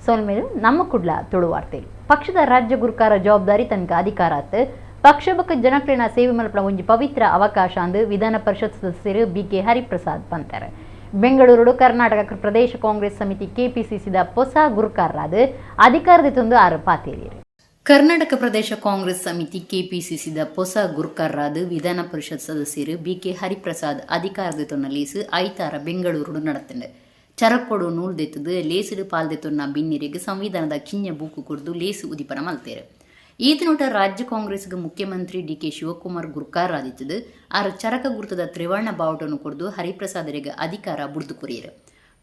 ಸೋಲ್ಮೇಲು ನಮ್ಮ ಕುಡ್ಲ ತುಳುವಾರ್ತೆಲು ಪಕ್ಷದ ರಾಜ್ಯ ಗುರುಕಾರ ಜವಾಬ್ದಾರಿ ತನಕ ಅಧಿಕಾರಾತ್ ಪಕ್ಷ ಬಕ ಜನಕ್ಲೆನ ಸೇವೆ ಮಲ್ಪನ ಒಂಜಿ ಪವಿತ್ರ ಅವಕಾಶ ಅಂದು ವಿಧಾನ ಪರಿಷತ್ ಸದಸ್ಯರು ಬಿಕೆ ಹರಿಪ್ರಸಾದ್ ಪಂತಾರೆ. ಬೆಂಗಳೂರು ಕರ್ನಾಟಕ ಪ್ರದೇಶ ಕಾಂಗ್ರೆಸ್ ಸಮಿತಿ ಕೆಪಿಸಿಸಿದ ಹೊಸ ಗುರುಕಾರರಾದ ಅಧಿಕಾರದ ತಂದು ಆರು ಪಾತೇರಿಯರು. ಕರ್ನಾಟಕ ಪ್ರದೇಶ ಕಾಂಗ್ರೆಸ್ ಸಮಿತಿ ಕೆಪಿಸಿಸಿದ ಹೊಸ ಗುರುಕಾರರಾದ ವಿಧಾನ ಪರಿಷತ್ ಸದಸ್ಯರು ಬಿಕೆ ಹರಿಪ್ರಸಾದ್ ಅಧಿಕಾರದ ತೊನ್ನಲೀಸು ಐತಾರ ಬೆಂಗಳೂರು ನಡೆತಂಡೆ. ಚರಕ್ಕೊಡು ನೂಲ್ದೆತ್ತದು ಲೇಸುಡು ಪಾಲ್ದೆತ್ತೊನ್ನ ಬಿನ್ನಿರಿಗೆ ಸಂವಿಧಾನದ ಕಿಂಜ ಬೂಕು ಕುಡಿದು ಲೇಸು ಉದಿಪನ ಮಲ್ತೇರು. ಈತನೋಟ ರಾಜ್ಯ ಕಾಂಗ್ರೆಸ್ಗೆ ಮುಖ್ಯಮಂತ್ರಿ ಡಿಕೆ ಶಿವಕುಮಾರ್ ಗುರುಕಾರರಾದಿತ್ತದು ಆರ ಚರಕ ಗುರುತದ ತ್ರಿವರ್ಣ ಬಾವುಟನ್ನು ಕೊಡ್ದು ಹರಿಪ್ರಸಾದರಿಗೆ ಅಧಿಕಾರ ಬುಡ್ದು ಕೊರಿಯರು.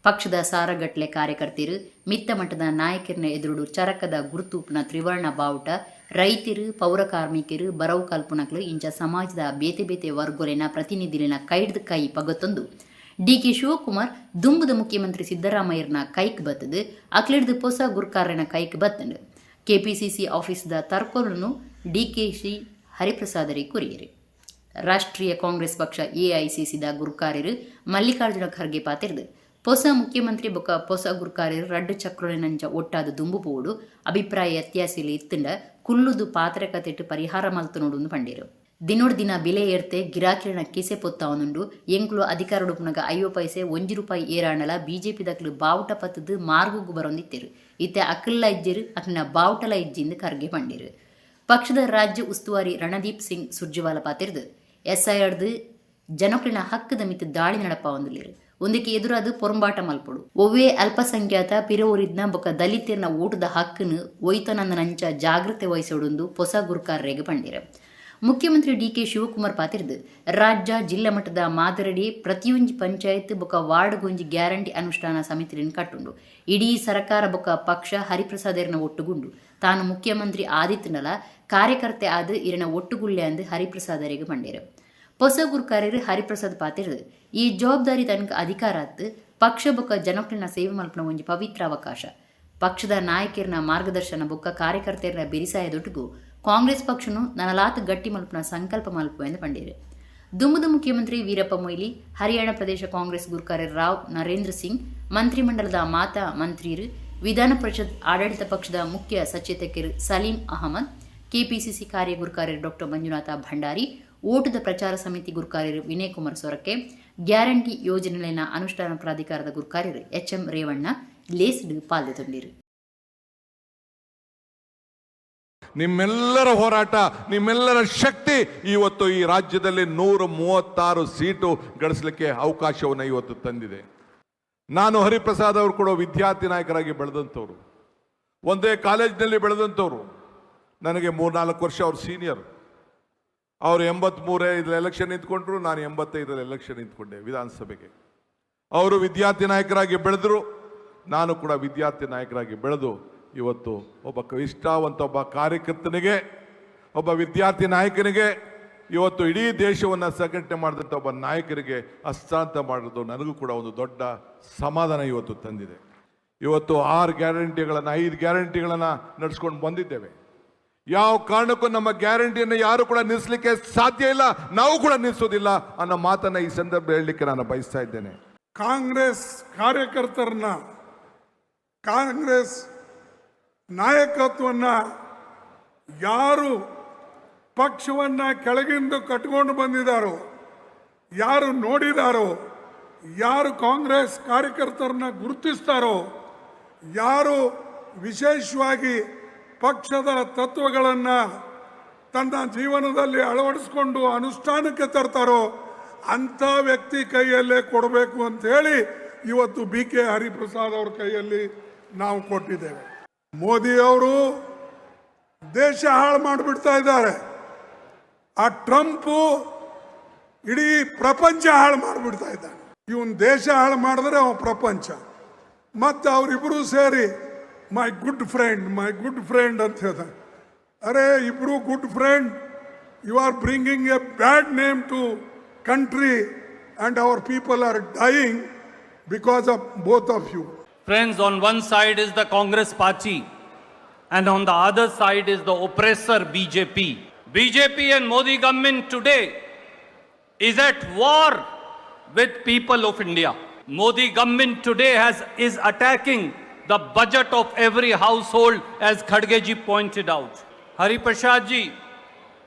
ಪಕ್ಷದ ಸಾರಗಟ್ಲೆ ಕಾರ್ಯಕರ್ತರು ಮಿತ್ತ ಮಟ್ಟದ ನಾಯಕರನ್ನ ಎದುರುಡು ಚರಕದ ಗುರುತೂಪಿನ ತ್ರಿವರ್ಣ ಬಾವುಟ ರೈತರು ಪೌರ ಕಾರ್ಮಿಕರು ಬರವು ಕಲ್ಪನಗಳು ಇಂಚ ಸಮಾಜದ ಬೇತೆ ಬೇತೆ ವರ್ಗೊಲೆನ ಪ್ರತಿನಿಧಿಲಿನ ಕೈಡ್ದು ಕೈ ಪಗತ್ತೊಂದು ಡಿಕೆ ಶಿವಕುಮಾರ್ ದುಂಬುದ ಮುಖ್ಯಮಂತ್ರಿ ಸಿದ್ದರಾಮಯ್ಯರ್ನ ಕೈಕ್ ಬತ್ತದು ಅಕ್ಲಿಡ್ದು ಹೊಸ ಗುರುಕಾರನ ಕೈಕ್ ಬತ್ತಂಡು ಕೆಪಿಸಿಸಿ ಆಫೀಸ್ದ ತರ್ಕೋಲನ್ನು ಡಿಕೆಶಿ ಹರಿಪ್ರಸಾದರಿ ಕುರಿಯರು. ರಾಷ್ಟ್ರೀಯ ಕಾಂಗ್ರೆಸ್ ಪಕ್ಷ ಎಐಸಿಸಿದ ಗುರುಕಾರ್ಯರು ಮಲ್ಲಿಕಾರ್ಜುನ ಖರ್ಗೆ ಪಾತಿರ್ದು ಹೊಸ ಮುಖ್ಯಮಂತ್ರಿ ಬೊಕ್ಕ ಹೊಸ ಗುರುಕಾರ್ಯರು ರಡ್ಡು ಚಕ್ರೊಳೆನಂಚ ಒಟ್ಟಾದ ದುಂಬು ಪೋಡು ಅಭಿಪ್ರಾಯ ವ್ಯತ್ಯಾಸಲಿ ಇತ್ತಂಡ ಕುಲ್ಲುದು ಪಾತ್ರಕತೆಟ್ಟು ಪರಿಹಾರ ಮಲ್ತು ನೋಡು ಪಂಡೇರು. ದಿನೋಡ್ ದಿನ ಬೆಲೆ ಏರ್ತೆ ಗಿರಾಕಿರನ ಕಿಸೆ ಪೊತ್ತಾವನುಂಡು ಎಂಕ್ಲು ಅಧಿಕಾರಡುಪುನಗ 5 ಪೈಸೆ ₹1 ಏರಾಣಲ ಬಿಜೆಪಿ ದಕ್ಲು ಬಾವುಟ ಪತ್ತದು ಮಾರ್ಗುಗು ಬರೊಂದಿತ್ತೇರು. ಇತ್ತೆ ಅಕ್ಕಲ್ಲ ಇಜ್ಜರು ಅಕ್ಲಿನ ಬಾವುಟಲ ಇಜ್ಜಿಂದು ಕರ್ಗೆ ಪಂಡೇರು. ಪಕ್ಷದ ರಾಜ್ಯ ಉಸ್ತುವಾರಿ ರಣದೀಪ್ ಸಿಂಗ್ ಸುರ್ಜೇವಾಲ ಪಾತಿರ್ದು ಎಸ್ಐಆರ್ದು ಜನಕ್ಲಿನ ಹಕ್ಕದ ಮಿತ್ತು ದಾಳಿ ನಡಪ ಒಂದುಲೇರು. ಒಂದಕ್ಕೆ ಎದುರಾದು ಪೊರಂಬಾಟ ಮಲ್ಪಡು ಒವ್ವೇ ಅಲ್ಪಸಂಖ್ಯಾತ ಪಿರವರಿದ್ನ ಬೊಕ್ಕ ದಲಿತರ್ನ ಓಟದ ಹಕ್ಕನ್ನು ಒಯ್ತನಂದ ನಂಚ ಜಾಗೃತೆ ವಹಿಸೋಡೊಂದು ಹೊಸ ಗುರುಕಾರರಿಗೆ ಪಂಡೇರು. ಮುಖ್ಯಮಂತ್ರಿ ಡಿಕೆ ಶಿವಕುಮಾರ್ ಪಾತಿರ್ದು ರಾಜ್ಯ ಜಿಲ್ಲಾ ಮಟ್ಟದ ಮಾದರಡಿ ಪ್ರತಿಯೊಂದು ಪಂಚಾಯತ್ ಬೊಕ್ಕ ವಾರ್ಡ್ಗೊಂಜಿ ಗ್ಯಾರಂಟಿ ಅನುಷ್ಠಾನ ಸಮಿತಿಯನ್ನು ಕಟ್ಟುಂಡು ಇಡೀ ಸರ್ಕಾರ ಬೊಕ್ಕ ಪಕ್ಷ ಹರಿಪ್ರಸಾದರ್ನ ಒಟ್ಟುಗುಂಡು ತಾನು ಮುಖ್ಯಮಂತ್ರಿ ಆದಿತ್ತನಲ ಕಾರ್ಯಕರ್ತೆ ಆದ ಇರನ ಒಟ್ಟುಗುಳ್ಳೆ ಅಂದು ಹರಿಪ್ರಸಾದರಿಗೆ ಪಂಡೇರು. ಹೊಸ ಗುರುಕಾರ್ಯರು ಹರಿಪ್ರಸಾದ್ ಪಾತಿರ್ದು ಈ ಜವಾಬ್ದಾರಿ ತನಕ ಅಧಿಕಾರಾತ್ ಪಕ್ಷ ಬೊಕ್ಕ ಜನಕ್ಲಿನ ಸೇವೆ ಮಲ್ಪನ ಒಂಜಿ ಪವಿತ್ರ ಅವಕಾಶ. ಪಕ್ಷದ ನಾಯಕರನ ಮಾರ್ಗದರ್ಶನ ಬೊಕ್ಕ ಕಾರ್ಯಕರ್ತೆಯರ ಬೆರಿಸಾಯದೊಟ್ಟಿಗೂ ಕಾಂಗ್ರೆಸ್ ಪಕ್ಷನು ನನಲಾತ್ ಗಟ್ಟಿ ಮಲ್ಪನ ಸಂಕಲ್ಪ ಮಲ್ಪು ಎಂದು ಪಂಡೇರು. ದುಂಬುದ ಮುಖ್ಯಮಂತ್ರಿ ವೀರಪ್ಪ ಮೊಯ್ಲಿ ಹರಿಯಾಣ ಪ್ರದೇಶ ಕಾಂಗ್ರೆಸ್ ಗುರುಕಾರ ರಾವ್ ನರೇಂದ್ರ ಸಿಂಗ್ ಮಂತ್ರಿಮಂಡಲದ ಮಾತಾ ಮಂತ್ರಿರು ವಿಧಾನ ಪರಿಷತ್ ಆಡಳಿತ ಪಕ್ಷದ ಮುಖ್ಯ ಸಚೇತಕರು ಸಲೀಂ ಅಹಮದ್ ಕೆಪಿಸಿಸಿ ಕಾರ್ಯ ಗುರುಕಾರ್ಯರು ಡಾಕ್ಟರ್ ಮಂಜುನಾಥ ಭಂಡಾರಿ ಓಟದ ಪ್ರಚಾರ ಸಮಿತಿ ಗುರುಕಾರ್ಯರು ವಿನಯ್ ಕುಮಾರ್ ಸೊರಕೆ ಗ್ಯಾರಂಟಿ ಯೋಜನೆಗಳಿನ ಅನುಷ್ಠಾನ ಪ್ರಾಧಿಕಾರದ ಗುರುಕಾರ್ಯರು ಎಚ್ಎಂ ರೇವಣ್ಣ ಲೇಸ್ಡು ಪಾಲ್ಗೊಂಡಿರು. ನಿಮ್ಮೆಲ್ಲರ ಹೋರಾಟ ನಿಮ್ಮೆಲ್ಲರ ಶಕ್ತಿ ಇವತ್ತು ಈ ರಾಜ್ಯದಲ್ಲಿ 136 ಸೀಟು ಗಳಿಸಲಿಕ್ಕೆ ಅವಕಾಶವನ್ನು ಇವತ್ತು ತಂದಿದೆ. ನಾನು ಹರಿಪ್ರಸಾದ್ ಅವರು ಕೂಡ ವಿದ್ಯಾರ್ಥಿ ನಾಯಕರಾಗಿ ಬೆಳೆದಂಥವ್ರು, ಒಂದೇ ಕಾಲೇಜಿನಲ್ಲಿ ಬೆಳೆದಂಥವ್ರು. ನನಗೆ 3-4 ವರ್ಷ ಅವ್ರು ಸೀನಿಯರ್. ಅವರು 83 ಎಲೆಕ್ಷನ್ ನಿಂತ್ಕೊಂಡ್ರು, ನಾನು 85 ಎಲೆಕ್ಷನ್ ನಿಂತ್ಕೊಂಡೆ ವಿಧಾನಸಭೆಗೆ. ಅವರು ವಿದ್ಯಾರ್ಥಿ ನಾಯಕರಾಗಿ ಬೆಳೆದರು, ನಾನು ಕೂಡ ವಿದ್ಯಾರ್ಥಿ ನಾಯಕರಾಗಿ ಬೆಳೆದು ಇವತ್ತು ಒಬ್ಬ ನಿಷ್ಠಾವಂತ ಒಬ್ಬ ಕಾರ್ಯಕರ್ತನಿಗೆ ಒಬ್ಬ ವಿದ್ಯಾರ್ಥಿ ನಾಯಕನಿಗೆ ಇವತ್ತು ಇಡೀ ದೇಶವನ್ನು ಸಂಘಟನೆ ಮಾಡಿದಂಥ ಒಬ್ಬ ನಾಯಕರಿಗೆ ಹಸ್ತಾಂತರ ಮಾಡೋದು ನನಗೂ ಕೂಡ ಒಂದು ದೊಡ್ಡ ಸಮಾಧಾನ ಇವತ್ತು ತಂದಿದೆ. ಇವತ್ತು 6 ಗ್ಯಾರಂಟಿಗಳನ್ನು 5 ಗ್ಯಾರಂಟಿಗಳನ್ನು ನಡೆಸ್ಕೊಂಡು ಬಂದಿದ್ದೇವೆ. ಯಾವ ಕಾರಣಕ್ಕೂ ನಮ್ಮ ಗ್ಯಾರಂಟಿಯನ್ನು ಯಾರು ಕೂಡ ನಿಲ್ಲಿಸಲಿಕ್ಕೆ ಸಾಧ್ಯ ಇಲ್ಲ, ನಾವು ಕೂಡ ನಿಲ್ಲಿಸೋದಿಲ್ಲ ಅನ್ನೋ ಮಾತನ್ನು ಈ ಸಂದರ್ಭ ಹೇಳಲಿಕ್ಕೆ ನಾನು ಬಯಸ್ತಾ ಇದ್ದೇನೆ. ಕಾಂಗ್ರೆಸ್ ಕಾರ್ಯಕರ್ತರನ್ನ ಕಾಂಗ್ರೆಸ್ ನಾಯಕತ್ವವನ್ನು ಯಾರು ಪಕ್ಷವನ್ನು ಕೆಳಗಿಂದ ಕಟ್ಕೊಂಡು ಬಂದಿದ್ದಾರೋ, ಯಾರು ನೋಡಿದಾರೋ, ಯಾರು ಕಾಂಗ್ರೆಸ್ ಕಾರ್ಯಕರ್ತರನ್ನ ಗುರುತಿಸ್ತಾರೋ, ಯಾರು ವಿಶೇಷವಾಗಿ ಪಕ್ಷದ ತತ್ವಗಳನ್ನು ತನ್ನ ಜೀವನದಲ್ಲಿ ಅಳವಡಿಸ್ಕೊಂಡು ಅನುಷ್ಠಾನಕ್ಕೆ ತರ್ತಾರೋ ಅಂಥ ವ್ಯಕ್ತಿ ಕೈಯಲ್ಲೇ ಕೊಡಬೇಕು ಅಂಥೇಳಿ ಇವತ್ತು ಬಿಕೆ ಹರಿಪ್ರಸಾದ್ ಅವ್ರ ಕೈಯಲ್ಲಿ ನಾವು ಕೊಟ್ಟಿದ್ದೇವೆ. ಮೋದಿ ಅವರು ದೇಶ ಹಾಳು ಮಾಡಿಬಿಡ್ತಾ ಇದ್ದಾರೆ. ಆ ಟ್ರಂಪು ಇಡೀ ಪ್ರಪಂಚ ಹಾಳು ಮಾಡಿಬಿಡ್ತಾ ಇದ್ದಾನೆ. ಇವನ್ ದೇಶ ಹಾಳು ಮಾಡಿದ್ರೆ ಅವ ಪ್ರಪಂಚ. ಮತ್ತು ಅವರಿಬ್ಬರು ಸೇರಿ ಮೈ ಗುಡ್ ಫ್ರೆಂಡ್ ಅಂತ ಹೇಳ್ತಾರೆ. ಅರೆ ಇಬ್ರು good friend, you are bringing a bad name to country and our people are dying because of both of you. Friends, on one side is the Congress party and on the other side is the oppressor BJP. BJP and Modi government today is at war with people of India. Modi government today is attacking the budget of every household, as Khadgeji pointed out. Hari Prasad ji,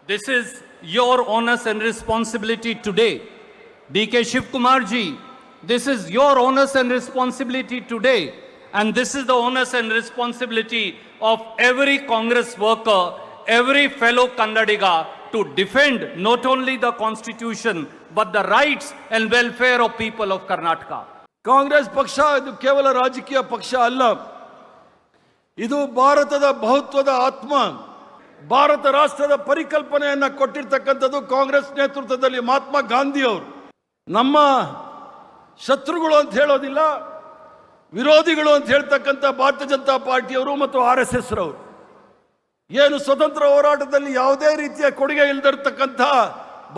this is your onus and responsibility today. DK Shiv Kumar ji, this is your onus and responsibility today. And this is the onus and responsibility of every Congress worker, every fellow Kannadiga, to defend not only the constitution but the rights and welfare of people of Karnataka. Congress ಪಕ್ಷ ಇದು ಕೇವಲ ರಾಜಕೀಯ ಪಕ್ಷ ಅಲ್ಲ, ಇದು ಭಾರತದ ಬಹುತ್ವದ ಆತ್ಮ. ಭಾರತ ರಾಷ್ಟ್ರದ ಪರಿಕಲ್ಪನೆಯನ್ನ ಕೊಟ್ಟಿರ್ತಕ್ಕಂಥದ್ದು ಕಾಂಗ್ರೆಸ್ ನೇತೃತ್ವದಲ್ಲಿ ಮಹಾತ್ಮ ಗಾಂಧಿ ಅವರು. ನಮ್ಮ ಶತ್ರುಗಳು ಅಂತ ಹೇಳೋದಿಲ್ಲ, ವಿರೋಧಿಗಳು ಅಂತ ಹೇಳ್ತಕ್ಕಂಥ ಭಾರತೀಯ ಜನತಾ ಪಾರ್ಟಿಯವರು ಮತ್ತು RSS ರವರು. ಏನು ಸ್ವತಂತ್ರ ಹೋರಾಟದಲ್ಲಿ ಯಾವುದೇ ರೀತಿಯ ಕೊಡುಗೆ ಇಲ್ಲದಿರ್ತಕ್ಕಂಥ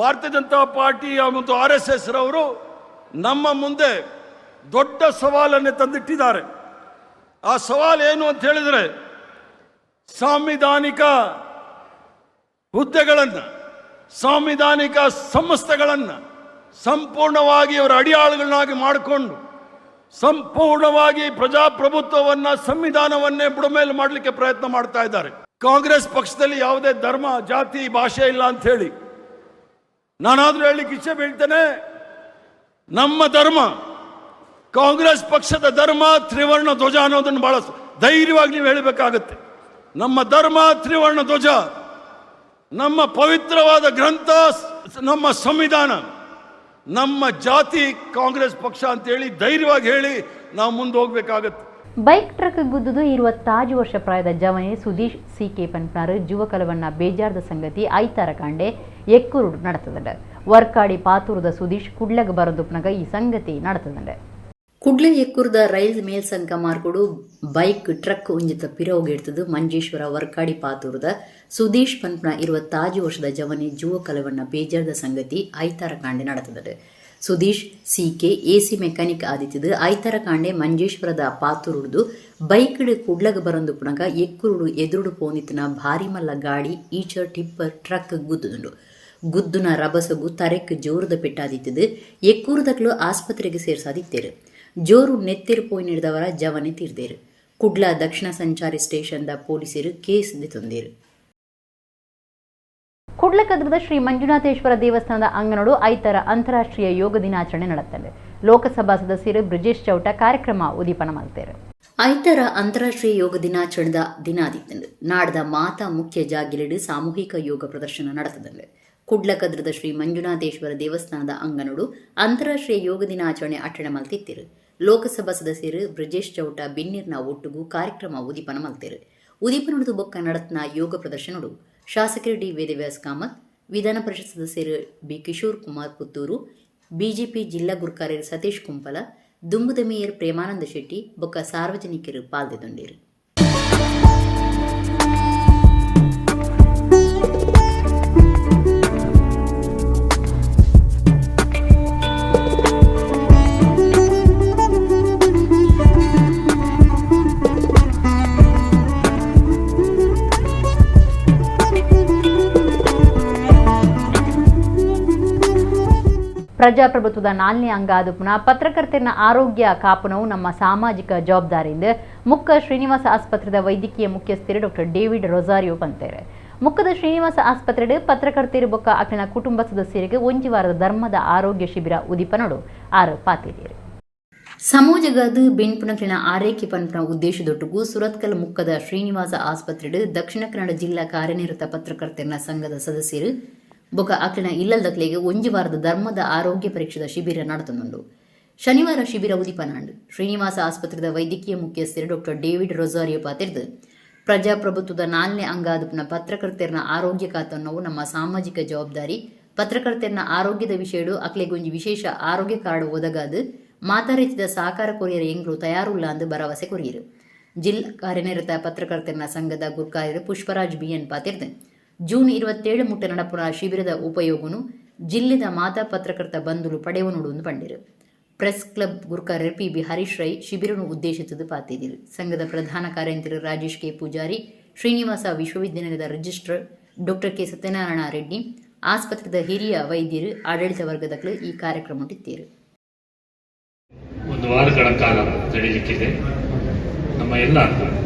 ಭಾರತೀಯ ಜನತಾ ಪಾರ್ಟಿ ಮತ್ತು RSS ರವರು ನಮ್ಮ ಮುಂದೆ ದೊಡ್ಡ ಸವಾಲನ್ನೇ ತಂದಿಟ್ಟಿದ್ದಾರೆ. ಆ ಸವಾಲು ಏನು ಅಂತ ಹೇಳಿದರೆ, ಸಾಂವಿಧಾನಿಕ ಹುದ್ದೆಗಳನ್ನು, ಸಾಂವಿಧಾನಿಕ ಸಂಸ್ಥೆಗಳನ್ನು ಸಂಪೂರ್ಣವಾಗಿ ಅವರ ಅಡಿಯಾಳುಗಳನ್ನಾಗಿ ಮಾಡಿಕೊಂಡು ಸಂಪೂರ್ಣವಾಗಿ ಪ್ರಜಾಪ್ರಭುತ್ವವನ್ನು, ಸಂವಿಧಾನವನ್ನೇ ಬುಡಮೇಲು ಮಾಡಲಿಕ್ಕೆ ಪ್ರಯತ್ನ ಮಾಡ್ತಾ ಇದ್ದಾರೆ. ಕಾಂಗ್ರೆಸ್ ಪಕ್ಷದಲ್ಲಿ ಯಾವುದೇ ಧರ್ಮ, ಜಾತಿ, ಭಾಷೆ ಇಲ್ಲ ಅಂತ ಹೇಳಿ ನಾನಾದ್ರೂ ಹೇಳಲಿಕ್ಕೆ ಇಚ್ಛೆ ಬೀಳ್ತೇನೆ. ನಮ್ಮ ಧರ್ಮ, ಕಾಂಗ್ರೆಸ್ ಪಕ್ಷದ ಧರ್ಮ ತ್ರಿವರ್ಣ ಧ್ವಜ ಅನ್ನೋದನ್ನು ಬಹಳ ಧೈರ್ಯವಾಗಿ ನೀವು ಹೇಳಬೇಕಾಗತ್ತೆ. ನಮ್ಮ ಧರ್ಮ ತ್ರಿವರ್ಣ ಧ್ವಜ, ನಮ್ಮ ಪವಿತ್ರವಾದ ಗ್ರಂಥ, ನಮ್ಮ ಸಂವಿಧಾನ, ನಮ್ಮ ಜಾತಿ ಕಾಂಗ್ರೆಸ್ ಪಕ್ಷ ಅಂತೇಳಿ ಧೈರ್ಯವಾಗಿ ಹೇಳಿ ನಾವು ಮುಂದೆ ಹೋಗ್ಬೇಕಾಗತ್ತೆ. ಬೈಕ್ ಟ್ರಕ್ ಗುದ್ದುದು 26 ವರ್ಷ ಪ್ರಾಯದ ಜವನಿ ಸುದೀಶ್ CK ಪನ್ಪನಾರು ಜುವಕಲವನ್ನ ಬೇಜಾರದ ಸಂಗತಿ ಐತಾರ ಕಾಂಡೆ ಎಕ್ಕುರುಡು നടത്തുന്നുണ്ട്. വർക്കാടി പാത്തൂರದ ಸುದೀಶ್ ಕುಡ್ಲಗ ಬರದುಪ್ನಗ ಈ ಸಂಗತಿ നടത്തുന്നുണ്ട്. ಕುಡ್ಲೆ ಎಕ್ಕುರದ ರೈಲ್ ಮೇಲ್ಸಂಕ ಮಾರ್ಕೊಡು ಬೈಕ್ ಟ್ರಕ್ ಉಂಜಿತ ಪಿರೋಗೆಡ್ತದು ಮಂಜೇಶ್ವರ ವರ್ಕಾಡಿ ಪಾತೂರದ ಸುದೀಶ್ ಪನ್ಪನ 26 ವರ್ಷದ ಜವನಿ ಜುವಕಲವನ್ನ ಬೇಜಾರದ ಸಂಗತಿ ಐತಾರ ಕಾಂಡೆ നടത്തുന്നുണ്ട്. ಸುದೀಶ್ CK AC ಮೆಕ್ಯಾನಿಕ್ ಆದಿತ್ತದು ಐತಾರ ಕಾಂಡೆ ಮಂಜೇಶ್ವರದ ಪಾತೂರುಡು ಬೈಕ್ಡ್ ಕುಡ್ಲಗ ಬರಂದುಪ್ನಗ ಎಕ್ಕುರುಡು ಎದುರುಡು ಪೋನಿತನ ಭಾರಿ ಮಲ್ಲ ಗಾಡಿ ಈಚ ಟಿಪ್ಪರ್ ಟ್ರಕ್ ಗುದ್ದುದುಂಡು. ಗುದ್ದುನ ರಭಸಗು ತರೆಕ್ ಜೋರದ ಪೆಟ್ಟಾದಿತ್ತದು. ಎಕ್ಕೂರದಕ್ಲು ಆಸ್ಪತ್ರೆಗೆ ಸೇರ್ಸಾದಿತ್ತೇರು. ಜೋರು ನೆತ್ತಿರು ಪೋಯಿ ನಡೆದವರ ಜವನೆ ತೀರ್ದೇರು. ಕುಡ್ಲ ದಕ್ಷಿಣ ಸಂಚಾರಿ ಸ್ಟೇಷನ್ದ ಪೊಲೀಸರು ಕೇಸ್ ತಂದೇರು. ಕುಡ್ಲಕದ್ರದ ಶ್ರೀ ಮಂಜುನಾಥೇಶ್ವರ ದೇವಸ್ಥಾನದ ಅಂಗನೋಡು ಐತರ ಅಂತಾರಾಷ್ಟ್ರೀಯ ಯೋಗ ದಿನಾಚರಣೆ ನಡೆಯುತ್ತದೆ. ಲೋಕಸಭಾ ಸದಸ್ಯರು ಬ್ರಿಜೇಶ್ ಚೌಟ ಕಾರ್ಯಕ್ರಮ ಉದೀಪನ ಮಾಡ್ತಾರೆ. ಐತರ ಅಂತಾರಾಷ್ಟ್ರೀಯ ಯೋಗ ದಿನಾಚರಣೆದ ದಿನಾದಿತ್ತಂದು ನಾಡ್ದ ಮಾತಾ ಮುಖ್ಯ ಜಾಗಿಲಿಡು ಸಾಮೂಹಿಕ ಯೋಗ ಪ್ರದರ್ಶನ ನಡೆತದಂದು. ಕುಡ್ಲಕದ್ರದ ಶ್ರೀ ಮಂಜುನಾಥೇಶ್ವರ ದೇವಸ್ಥಾನದ ಅಂಗನೋಡು ಅಂತಾರಾಷ್ಟ್ರೀಯ ಯೋಗ ದಿನಾಚರಣೆ ಅಟೆಂಡ್ ಮಲ್ತಿತ್ತಿರು. ಲೋಕಸಭಾ ಸದಸ್ಯರು ಬ್ರಿಜೇಶ್ ಚೌಟ ಬಿನ್ನೀರ್ನ ಒಟ್ಟುಗೂ ಕಾರ್ಯಕ್ರಮ ಉದೀಪನ ಮಲ್ತಿರು. ಉದೀಪನದು ಬೊಕ್ಕ ನಡತ್ನ ಯೋಗ ಪ್ರದರ್ಶನಡು ಶಾಸಕರು ಡಿ ವೇದವ್ಯಾಸ್ ಕಾಮತ್, ವಿಧಾನ ಪರಿಷತ್ ಸದಸ್ಯರು ಬಿ ಕಿಶೋರ್ ಕುಮಾರ್ ಪುತ್ತೂರು, ಬಿಜೆಪಿ ಜಿಲ್ಲಾ ಗುರ್ಕಾರ್ಯರು ಸತೀಶ್ ಕುಂಪಲ, ದುಂಬುದ ಮೇಯರ್ ಪ್ರೇಮಾನಂದ ಶೆಟ್ಟಿ ಬೊಕ್ಕ ಸಾರ್ವಜನಿಕರು ಪಾಲ್ಗೊಂಡಿರು. ಪ್ರಜಾಪ್ರಭುತ್ವದ 4ನೇ ಅಂಗ ಆದುಪುನ ಪತ್ರಕರ್ತರ ಆರೋಗ್ಯ ಕಾಪುನವು ನಮ್ಮ ಸಾಮಾಜಿಕ ಜವಾಬ್ದಾರಿಯಿಂದ ಮುಕ್ಕ ಶ್ರೀನಿವಾಸ ಆಸ್ಪತ್ರೆದ ವೈದ್ಯಕೀಯ ಮುಖ್ಯಸ್ಥರು ಡಾಕ್ಟರ್ ಡೇವಿಡ್ ರೊಜಾರಿಯೋ ಬಂತಾರೆ. ಮುಕ್ಕದ ಶ್ರೀನಿವಾಸ ಆಸ್ಪತ್ರೆಡ್ ಪತ್ರಕರ್ತರು ಬೊಕ್ಕ ಅಕ್ಲಿನ ಕುಟುಂಬ ಸದಸ್ಯರಿಗೆ ಒಂಜಿ ವಾರದ ಧರ್ಮದ ಆರೋಗ್ಯ ಶಿಬಿರ ಉದೀಪನಡು ಆರು ಪಾತಿದ್ದೀರು. ಸಮೂಜಗದ ಬೆನ್ಪುನಕ್ಲಿನ ಆರೈಕೆ ಪನ್ಪನ ಉದ್ದೇಶದೊಟ್ಟಿಗೂ ಸುರತ್ಕಲ್ ಮುಕ್ಕದ ಶ್ರೀನಿವಾಸ ಆಸ್ಪತ್ರೆಡ್ ದಕ್ಷಿಣ ಕನ್ನಡ ಜಿಲ್ಲಾ ಕಾರ್ಯನಿರತ ಪತ್ರಕರ್ತರ ಸಂಘದ ಸದಸ್ಯರು ಬೊಕ ಅಕ್ಲಿನ ಇಲ್ಲದಕ್ಲೆಗೆ ಒಂಜಿ ವಾರದ ಧರ್ಮದ ಆರೋಗ್ಯ ಪರೀಕ್ಷೆದ ಶಿಬಿರ ನಡೆತುಂಡು. ಶನಿವಾರ ಶಿಬಿರ ಉದೀಪನಾಂಡು ಶ್ರೀನಿವಾಸ ಆಸ್ಪತ್ರೆದ ವೈದ್ಯಕೀಯ ಮುಖ್ಯಸ್ಥರು ಡಾಕ್ಟರ್ ಡೇವಿಡ್ ರೊಜಾರಿಯೋ ಪಾತಿರ್ದು ಪ್ರಜಾಪ್ರಭುತ್ವದ 4ನೇ ಅಂಗ ಆದುಪುನ ಪತ್ರಕರ್ತರ ಆರೋಗ್ಯ ಕಾತನ್ನವು ನಮ್ಮ ಸಾಮಾಜಿಕ ಜವಾಬ್ದಾರಿ. ಪತ್ರಕರ್ತರ ಆರೋಗ್ಯದ ವಿಷಯಡು ಅಕ್ಲೆಗೊಂಜಿ ವಿಶೇಷ ಆರೋಗ್ಯ ಕಾರ್ಡ್ ಒದಗಾದು ಮಾತಾರೆತ್ತಿದ ಸಹಕಾರ ಕೊರಿಯರ ಎಂಗ್ಲು ತಯಾರುಲ್ಲ ಅಂದು ಭರವಸೆ ಕೊರಿಯರು. ಜಿಲ್ಲಾ ಕಾರ್ಯನಿರತ ಪತ್ರಕರ್ತರ ಸಂಘದ ಗುರ್ಕಾರ್ಯರು ಪುಷ್ಪರಾಜ್ BN ಪಾತಿರ್ದು ಜೂನ್ 27 ಮುಟ್ಟ ನಡಪುನ ಶಿಬಿರದ ಉಪಯೋಗನು ಜಿಲ್ಲೆದ ಮಾತಾ ಪತ್ರಕರ್ತ ಬಂಧುಲು ಪಡೆಯುವನುಡು ಪಂಡಿರು. ಪ್ರೆಸ್ ಕ್ಲಬ್ ಗುರ್ಕಾರ್ಯರು PB ಹರೀಶ್ ರೈ ಶಿಬಿರನು ಉದ್ದೇಶಿಸಿದ್ದು ಪಾತಿದ್ದರು. ಸಂಘದ ಪ್ರಧಾನ ಕಾರ್ಯನಿರತರು ರಾಜೇಶ್ ಕೆ ಪೂಜಾರಿ, ಶ್ರೀನಿವಾಸ ವಿಶ್ವವಿದ್ಯಾನಿಲಯದ registrar doctor K Satyanarayana Reddy, ಆಸ್ಪತ್ರೆದ ಹಿರಿಯ ವೈದ್ಯರು, ಆಡಳಿತ ವರ್ಗದಗಳು ಈ ಕಾರ್ಯಕ್ರಮ ಇಟ್ಟಿರು. ಒಂದು ವಾರಗಳ ಕಾಲ ನಡೆಯಲಿಕ್ಕಿದೆ. ನಮ್ಮ ನಮ್ಮ ಎಲ್ಲ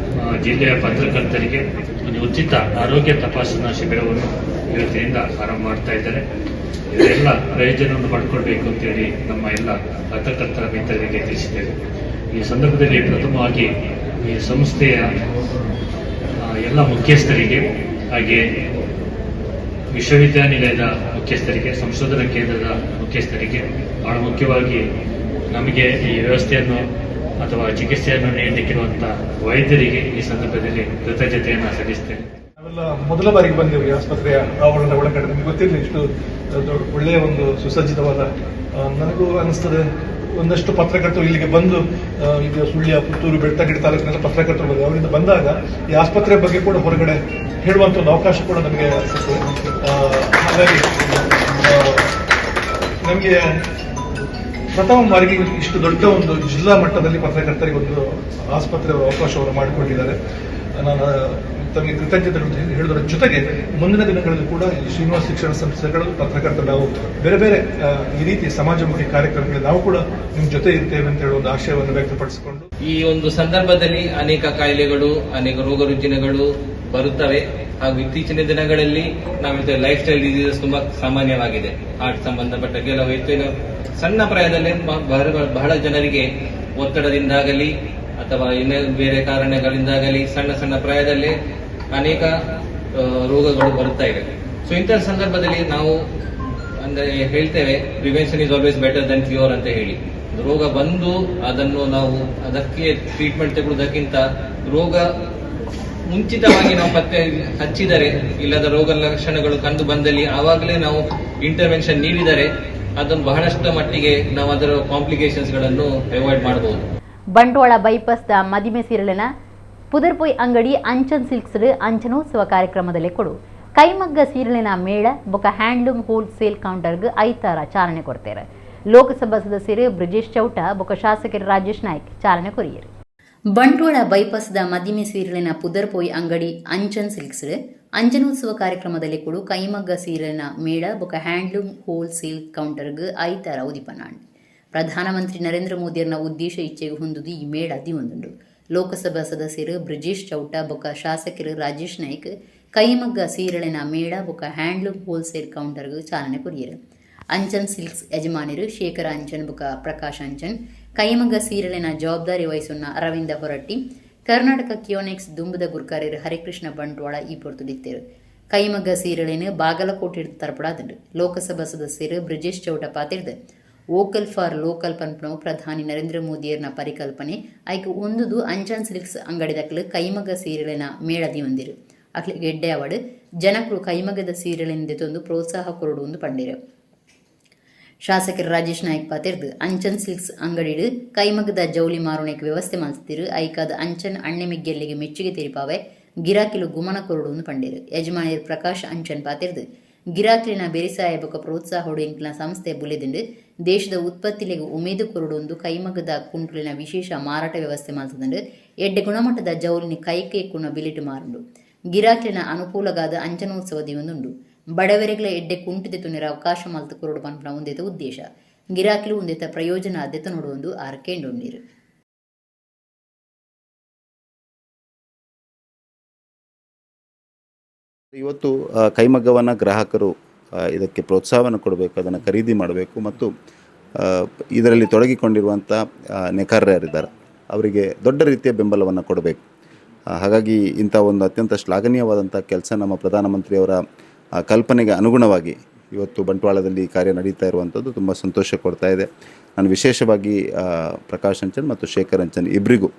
ಜಿಲ್ಲೆಯ ಪತ್ರಕರ್ತರಿಗೆ ಒಂದು ಉಚಿತ ಆರೋಗ್ಯ ತಪಾಸಣಾ ಶಿಬಿರವನ್ನು ಇವತ್ತಿನಿಂದ ಆರಂಭ ಮಾಡ್ತಾ ಇದ್ದಾರೆ. ಇದೆಲ್ಲ ಪ್ರಯೋಜನವನ್ನು ಪಡ್ಕೊಳ್ಬೇಕು ಅಂತೇಳಿ ನಮ್ಮ ಎಲ್ಲ ಪತ್ರಕರ್ತರ ಮಿತ್ರರಿಗೆ ತಿಳಿಸಿದ್ದೇವೆ. ಈ ಸಂದರ್ಭದಲ್ಲಿ ಪ್ರಥಮವಾಗಿ ಈ ಸಂಸ್ಥೆಯ ಎಲ್ಲ ಮುಖ್ಯಸ್ಥರಿಗೆ, ಹಾಗೆ ವಿಶ್ವವಿದ್ಯಾನಿಲಯದ ಮುಖ್ಯಸ್ಥರಿಗೆ, ಸಂಶೋಧನಾ ಕೇಂದ್ರದ ಮುಖ್ಯಸ್ಥರಿಗೆ, ಬಹಳ ಮುಖ್ಯವಾಗಿ ನಮಗೆ ಈ ವ್ಯವಸ್ಥೆಯನ್ನು ಅಥವಾ ಚಿಕಿತ್ಸೆಯನ್ನು ನೀಡಲಿಕ್ಕಿರುವಂಥ ವೈದ್ಯರಿಗೆ ಈ ಸಂದರ್ಭದಲ್ಲಿ ಕೃತಜ್ಞತೆಯನ್ನು ಸಲ್ಲಿಸ್ತೇನೆ. ನಾವೆಲ್ಲ ಮೊದಲ ಬಾರಿಗೆ ಬಂದೆವು ಈ ಆಸ್ಪತ್ರೆಯ ಆವರಣದ ಒಳಗಡೆ. ನಮಗೆ ಗೊತ್ತಿರಲಿಲ್ಲ ಇಷ್ಟು ಒಳ್ಳೆಯ ಒಂದು ಸುಸಜ್ಜಿತವಾದ, ನನಗೂ ಅನಿಸ್ತದೆ ಒಂದಷ್ಟು ಪತ್ರಕರ್ತರು ಇಲ್ಲಿಗೆ ಬಂದು, ಈಗ ಸುಳ್ಯ, ಪುತ್ತೂರು, ಬೆಳ್ತಂಗಡಿ ತಾಲೂಕಿನೆಲ್ಲ ಪತ್ರಕರ್ತರು ಬಂದು ಅವರಿಂದ ಬಂದಾಗ ಈ ಆಸ್ಪತ್ರೆ ಬಗ್ಗೆ ಕೂಡ ಹೊರಗಡೆ ಹೇಳುವಂಥ ಒಂದು ಅವಕಾಶ ಕೂಡ ನಮಗೆ ಸಿಕ್ತು. ಹಾಗಾಗಿ ನಮಗೆ ಪ್ರಥಮ ಬಾರಿಗೆ ಇಷ್ಟು ದೊಡ್ಡ ಒಂದು ಜಿಲ್ಲಾ ಮಟ್ಟದಲ್ಲಿ ಪತ್ರಕರ್ತರಿಗೆ ಒಂದು ಆಸ್ಪತ್ರೆಯ ಅವಕಾಶವನ್ನು ಮಾಡಿಕೊಂಡಿದ್ದಾರೆ. ನಾನು ತಮಗೆ ಕೃತಜ್ಞತೆಗಳು ಹೇಳುವುದರ ಜೊತೆಗೆ ಮುಂದಿನ ದಿನಗಳಲ್ಲಿ ಕೂಡ ಈ ಶ್ರೀನಿವಾಸ ಶಿಕ್ಷಣ ಸಂಸ್ಥೆಗಳು, ಪತ್ರಕರ್ತರು, ನಾವು ಬೇರೆ ಬೇರೆ ಈ ರೀತಿ ಸಮಾಜಮುಖಿ ಕಾರ್ಯಕ್ರಮಗಳಲ್ಲಿ ನಾವು ಕೂಡ ನಿಮ್ಮ ಜೊತೆ ಇರ್ತೇವೆ ಅಂತ ಹೇಳುವ ಒಂದು ಆಶಯವನ್ನು ವ್ಯಕ್ತಪಡಿಸಿಕೊಂಡು, ಈ ಒಂದು ಸಂದರ್ಭದಲ್ಲಿ ಅನೇಕ ಕಾಯಿಲೆಗಳು, ಅನೇಕ ರೋಗ ರುಜಿನಗಳು ಬರುತ್ತವೆ. ಹಾಗೂ ಇತ್ತೀಚಿನ ದಿನಗಳಲ್ಲಿ ನಾವು ಲೈಫ್ ಸ್ಟೈಲ್ ಡಿಸೀಸಸ್ ತುಂಬಾ ಸಾಮಾನ್ಯವಾಗಿದೆ. ಹಾರ್ಟ್ ಸಂಬಂಧಪಟ್ಟ ಕೆಲವು ಹೆಚ್ಚಿನ ಸಣ್ಣ ಪ್ರಾಯದಲ್ಲಿ ಬಹಳ ಜನರಿಗೆ ಒತ್ತಡದಿಂದಾಗಲಿ ಅಥವಾ ಇನ್ನೂ ಬೇರೆ ಕಾರಣಗಳಿಂದಾಗಲಿ ಸಣ್ಣ ಸಣ್ಣ ಪ್ರಾಯದಲ್ಲೇ ಅನೇಕ ರೋಗಗಳು ಬರುತ್ತಾ ಇವೆ. ಸೊ ಇಂತಹ ಸಂದರ್ಭದಲ್ಲಿ ನಾವು ಅಂದ್ರೆ ಹೇಳ್ತೇವೆ, prevention is always better than cure ಅಂತ ಹೇಳಿ. ರೋಗ ಬಂದು ಅದನ್ನು ನಾವು ಅದಕ್ಕೆ ಟ್ರೀಟ್ಮೆಂಟ್ ತೆಗೊಳ್ಳೋದಕ್ಕಿಂತ ರೋಗ ಮುಂಚಿತವಾಗಿ ನಾವು ಪತ್ತೆ ಹಚ್ಚಿದರೆ, ಇಲ್ಲದ ರೋಗ ಲಕ್ಷಣಗಳು ಕಂಡು ಬಂದಲ್ಲಿ ಆವಾಗಲೇ ನಾವು ಇಂಟರ್ವೆನ್ಷನ್ ನೀಡಿದರೆ ಅದನ್ನು ಬಹಳಷ್ಟು ಮಟ್ಟಿಗೆ ನಾವು ಅದರ ಕಾಂಪ್ಲಿಕೇಶನ್ಸ್ ಗಳನ್ನು ಅವಾಯ್ಡ್ ಮಾಡಬಹುದು. ಬಂಟ್ವಾಳ ಬೈಪಾಸ್ದ ಮದಿಮೆ ಸೀರೆಲಿನ ಪುದರ್ಪೊಯ್ ಅಂಗಡಿ ಅಂಚನ್ ಸಿಲ್ಕ್ಸ್ ಅಂಚನೋತ್ಸವ ಕಾರ್ಯಕ್ರಮದಲ್ಲಿ ಕೊಡು ಕೈಮಗ್ಗ ಸೀರೆಲಿನ ಮೇಳ ಬೊಕ ಹ್ಯಾಂಡ್ಲೂಮ್ ಹೋಲ್ಸೇಲ್ ಕೌಂಟರ್ಗೆ ಐತಾರ ಚಾಲನೆ ಕೊಡ್ತಾರೆ. ಲೋಕಸಭಾ ಸದಸ್ಯರು ಬ್ರಿಜೇಶ್ ಚೌಟ ಬೊಕ ಶಾಸಕರು ರಾಜೇಶ್ ನಾಯ್ಕ್ ಚಾಲನೆ ಕೊರಿಯರು. ಬಂಟ್ವಾಳ ಬೈಪಾಸ್ದ ಮದಿಮೆ ಸೀರೆಲಿನ ಪುದರ್ಪೊಯ್ ಅಂಗಡಿ ಅಂಚನ್ ಸಿಲ್ಕ್ಸ್ ಅಂಜನೋತ್ಸವ ಕಾರ್ಯಕ್ರಮದಲ್ಲಿ ಕೊಡು ಕೈಮಗ್ಗ ಸೀರೆಲಿನ ಮೇಳ ಬೊಕ ಹ್ಯಾಂಡ್ಲೂಮ್ ಹೋಲ್ಸೇಲ್ ಕೌಂಟರ್ಗೆ ಐತಾರ ಉದಿಪನಾಂಡ್. ಪ್ರಧಾನಮಂತ್ರಿ ನರೇಂದ್ರ ಮೋದಿಯರ್ನ ಉದ್ದೇಶ ಇಚ್ಛೆಗೆ ಹೊಂದುದು ಈ ಮೇಳ ದಿವೊಂದುಂಡು. ಲೋಕಸಭಾ ಸದಸ್ಯರು ಬ್ರಿಜೇಶ್ ಚೌಟ ಬೊಕ ಶಾಸಕರು ರಾಜೇಶ್ ನಾಯ್ಕ್ ಕೈಮಗ್ಗ ಸೀರೆಳಿನ ಮೇಳ ಬೊಕ ಹ್ಯಾಂಡ್ಲೂಮ್ ಹೋಲ್ಸೇಲ್ ಕೌಂಟರ್ಗೆ ಚಾಲನೆ ಕೊರಿಯರು. ಅಂಚನ್ ಸಿಲ್ಕ್ಸ್ ಯಜಮಾನರು ಶೇಖರ ಅಂಚನ್ ಬೊಕ ಪ್ರಕಾಶ್ ಅಂಚನ್, ಕೈಮಗ್ಗ ಸೀರೆಳಿನ ಜವಾಬ್ದಾರಿ ವಹಿಸುನ್ನ ಅರವಿಂದ ಹೊರಟ್ಟಿ, ಕರ್ನಾಟಕ ಕಿಯೋನೆಕ್ಸ್ ದುಂಬದ ಗುರ್ಕಾರ್ಯರು ಹರಿಕೃಷ್ಣ ಬಂಟ್ವಾಳ ಈ ಪೊರ್ತುಡಿತ್ತರು. ಕೈಮಗ್ಗ ಸೀರೆಳಿನ ಬಾಗಲಕೋಟೆ ತರಪಡಾದಂಡು. ಲೋಕಸಭಾ ಸದಸ್ಯರು ಬ್ರಿಜೇಶ್ ಚೌಟ ಪಾತಿರ್ದು ವೋಕಲ್ ಫಾರ್ ಲೋಕಲ್ ಪನ್ಪನವು ಪ್ರಧಾನಿ ನರೇಂದ್ರ ಮೋದಿಯರ್ನ ಪರಿಕಲ್ಪನೆ ಐಕೆ ಒಂದುದು ಅಂಚನ್ ಸಿಲ್ಕ್ಸ್ ಅಂಗಡಿದಕ್ಕಲು ಕೈಮಗ್ಗ ಸೀರೆಳಿನ ಮೇಳದಿ ಹೊಂದಿರು. ಅಕ್ಲೆ ಗೆಡ್ಡೆ ಅವಡು ಜನಕರು ಕೈಮಗ್ಗದ ಸೀರೆಳಿಂದ ತಂದು ಪ್ರೋತ್ಸಾಹ ಕೊರಡುವುದು ಪಂಡಿರು. ಶಾಸಕರು ರಾಜೇಶ್ ನಾಯ್ಕ್ ಪಾತಿರ್ದು ಅಂಚನ್ ಸಿಲ್ಕ್ಸ್ ಅಂಗಡಿಡು ಕೈಮಗ್ಗದ ಜೌಳಿ ಮಾರುಣಕ್ಕೆ ವ್ಯವಸ್ಥೆ ಮಾಡ್ತಿರು. ಐಕಾದ ಅಂಚನ್ ಅಣ್ಣೆ ಮಿಗ್ಗೆಲ್ಲಿಗೆ ಮೆಚ್ಚುಗೆ ತೆರಿಪಾವೆ ಗಿರಾಕಿಲು ಗುಮನ ಕೊರಡುವುದು ಪಂಡಿರು. ಯಜಮಾನಿಯರು ಪ್ರಕಾಶ್ ಅಂಚನ್ ಪಾತಿರ್ದು ಗಿರಾಕಿಲಿನ ಬೆರಿಸಾಯ ಬೊಕ ಪ್ರೋತ್ಸಾಹ ಹೊಡೆಂಕ್ಲಿನ ಸಂಸ್ಥೆ ಬುಲೆದಿಂಡು ದೇಶದ ಉತ್ಪತ್ತಿಲೆಗೆ ಉಮೇದು ಕೊರಡೊಂದು ಕೈಮಗ್ಗದ ಕುಂಟುಲಿನ ವಿಶೇಷ ಮಾರಾಟ ವ್ಯವಸ್ಥೆ ಮಾಡ್ತದಂಡು ಎಡ್ಡೆ ಗುಣಮಟ್ಟದ ಜೌಲಿನ ಕೈಕೆ ಕುಣ ಬಿಲಿಟು ಮಾರುಂಡು. ಗಿರಾಕಿಲಿನ ಅನುಕೂಲಗಾದ ಅಂಚನೋತ್ಸವದಿ ಒಂದುಂಡು. ಬಡವರಿಗಳ ಎಡ್ಡೆ ಕುಂಟಿದೆ ತುಣಿರ ಅವಕಾಶ ಮಲ್ತು ಕೊರಡು ಪನ್ಪನ ಒಂದೇತ ಉದ್ದೇಶ. ಗಿರಾಕಿಲು ಒಂದೇತ ಪ್ರಯೋಜನ ಆದ್ಯತೆ ನೋಡುವೊಂದು ಆರ್ಕೆಂಡೊಂಡಿರು. ಇವತ್ತು ಕೈಮಗ್ಗವನ್ನು ಗ್ರಾಹಕರು ಇದಕ್ಕೆ ಪ್ರೋತ್ಸಾಹವನ್ನು ಕೊಡಬೇಕು, ಅದನ್ನು ಖರೀದಿ ಮಾಡಬೇಕು ಮತ್ತು ಇದರಲ್ಲಿ ತೊಡಗಿಕೊಂಡಿರುವಂಥ ನೇಕಾರರಿದ್ದಾರೆ ಅವರಿಗೆ ದೊಡ್ಡ ರೀತಿಯ ಬೆಂಬಲವನ್ನು ಕೊಡಬೇಕು. ಹಾಗಾಗಿ ಇಂಥ ಒಂದು ಅತ್ಯಂತ ಶ್ಲಾಘನೀಯವಾದಂಥ ಕೆಲಸ ನಮ್ಮ ಪ್ರಧಾನಮಂತ್ರಿಯವರ ಕಲ್ಪನೆಗೆ ಅನುಗುಣವಾಗಿ ಇವತ್ತು ಬಂಟ್ವಾಳದಲ್ಲಿ ಕಾರ್ಯ ನಡೀತಾ ಇರುವಂಥದ್ದು ತುಂಬ ಸಂತೋಷ ಕೊಡ್ತಾ ಇದೆ. ನಾನು ವಿಶೇಷವಾಗಿ ಪ್ರಕಾಶ್ ಅಂಚನ್ ಮತ್ತು ಶೇಖರ್ ಅಂಚನ್ ಇಬ್ಬರಿಗೂ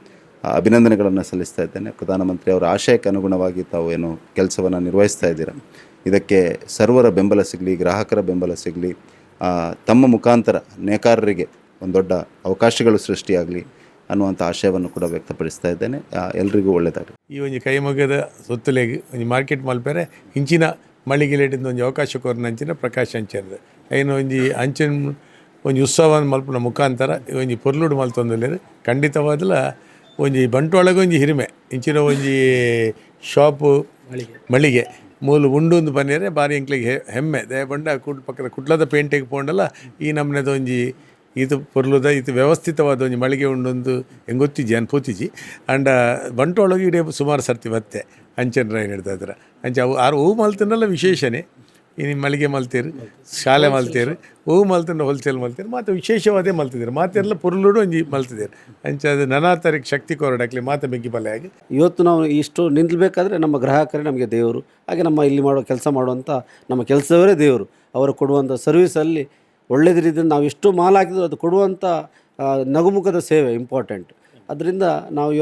ಅಭಿನಂದನೆಗಳನ್ನು ಸಲ್ಲಿಸ್ತಾ ಇದ್ದೇನೆ. ಪ್ರಧಾನಮಂತ್ರಿ ಅವರ ಆಶಯಕ್ಕೆ ಅನುಗುಣವಾಗಿ ತಾವು ಏನು ಕೆಲಸವನ್ನು ನಿರ್ವಹಿಸ್ತಾ ಇದ್ದೀರಾ, ಇದಕ್ಕೆ ಸರ್ವರ ಬೆಂಬಲ ಸಿಗಲಿ, ಗ್ರಾಹಕರ ಬೆಂಬಲ ಸಿಗಲಿ, ತಮ್ಮ ಮುಖಾಂತರ ನೇಕಾರರಿಗೆ ಒಂದು ದೊಡ್ಡ ಅವಕಾಶಗಳು ಸೃಷ್ಟಿಯಾಗಲಿ ಅನ್ನುವಂಥ ಆಶಯವನ್ನು ಕೂಡ ವ್ಯಕ್ತಪಡಿಸ್ತಾ ಇದ್ದೇನೆ. ಎಲ್ರಿಗೂ ಒಳ್ಳೆಯದಾಗಲಿ. ಈ ಒಂದು ಕೈಮಗ್ಗದ ಸೊತ್ತುಲೆಗೆ ಒಂದು ಮಾರ್ಕೆಟ್ ಮಲ್ಪೇರೆ ಇಂಚಿನ ಮಳಿಗೆಲೇಟಿಂದ ಒಂದು ಅವಕಾಶ ಕೋರಿನ ಅಂಚಿನ ಪ್ರಕಾಶ್ ಅಂಚನ್ದು ಏನು ಒಂಜಿ ಅಂಚನ್ ಒಂದು ಉತ್ಸವವನ್ನು ಮಲ್ಪನ ಮುಖಾಂತರ ಒಂಜಿ ಪೊರ್ಲುಡು ಮಲ್ತೊಂದುಲ್ಲೇರು ಖಂಡಿತವಾದಲ ಒಂಜಿ ಬಂಟ್ವಾಳಗೆ ಒಂಜಿ ಹಿರಿಮೆ ಇಂಚಿನ ಒಂಜಿ ಶಾಪು ಮಳಿಗೆ ಮೂಲು ಉಂಡು ಒಂದು ಬನ್ನಿರೆ ಬಾರಿ ಎಂಕ್ಲಿಗೆ ಹೆಮ್ಮೆ ದಯ ಬಂಡ ಪಕ್ಕದ ಕುಟ್ಲದ ಪೇಂಟಿಗೆ ಪೋಂಡಲ್ಲ ಈ ನಮ್ಮನೆದ ಒಂಜಿ ಇದು ಪೊರ್ಲುದ ಇದು ವ್ಯವಸ್ಥಿತವಾದ ಒಂದು ಮಳಿಗೆ ಉಂಡೊಂದು ಹೆಂಗೊತ್ತಿಜಿ ಅನ್ ಪೋತಿಜಿ ಅಂಡ ಬಂಟೊಳಗೆ ಇಡೀ ಸುಮಾರು ಸರ್ತಿ ಬತ್ತೆ ಅಂಚೆನ್ ರೈನ್ ಹಿಡ್ದಾದ್ರ ಅಂಚೆ ಅವು ಆರು ಹೂ ಮಲ್ತಿನಲ್ಲ ವಿಶೇಷನೇ ಇನ್ನು ಮಳಿಗೆ ಮಲ್ತೇರು ಶಾಲೆ ಮಲ್ತೇರು ಹೂ ಮಲ್ತಿನ ಹೋಲ್ಸೇಲ್ ಮಲ್ತೇರು ಮತ್ತು ವಿಶೇಷವಾದೇ ಮಲ್ತಿದ್ದಾರೆ ಮಾತೆಲ್ಲ ಪೊರ್ಲುಡು ಒಂಜಿ ಮಲ್ತಿದ್ದಾರೆ ಅಂಚೆ ಅದು ನನಾತರಿಗೆ ಶಕ್ತಿ ಕೊರಡಾಕ್ಲಿ ಮಾತು ಬೆಂಕಿ ಪಲ್ಲೆ ಆಗಿ ಇವತ್ತು ನಾವು ಇಷ್ಟು ನಿಲ್ಲಬೇಕಾದ್ರೆ ನಮ್ಮ ಗ್ರಾಹಕರೇ ನಮಗೆ ದೇವರು. ಹಾಗೆ ನಮ್ಮ ಇಲ್ಲಿ ಮಾಡೋ ಕೆಲಸ ಮಾಡುವಂಥ ನಮ್ಮ ಕೆಲಸವರೇ ದೇವರು. ಅವರು ಕೊಡುವಂಥ ಸರ್ವಿಸಲ್ಲಿ ಒಳ್ಳೆಯ ರೀತಿಯಿಂದ ನಾವು ಎಷ್ಟು ಮಾಲ್ ಹಾಕಿದ್ರು ಅದು ಕೊಡುವಂಥ ನಗುಮುಖದ ಸೇವೆ ಇಂಪಾರ್ಟೆಂಟ್. ಅದರಿಂದ ನಾವು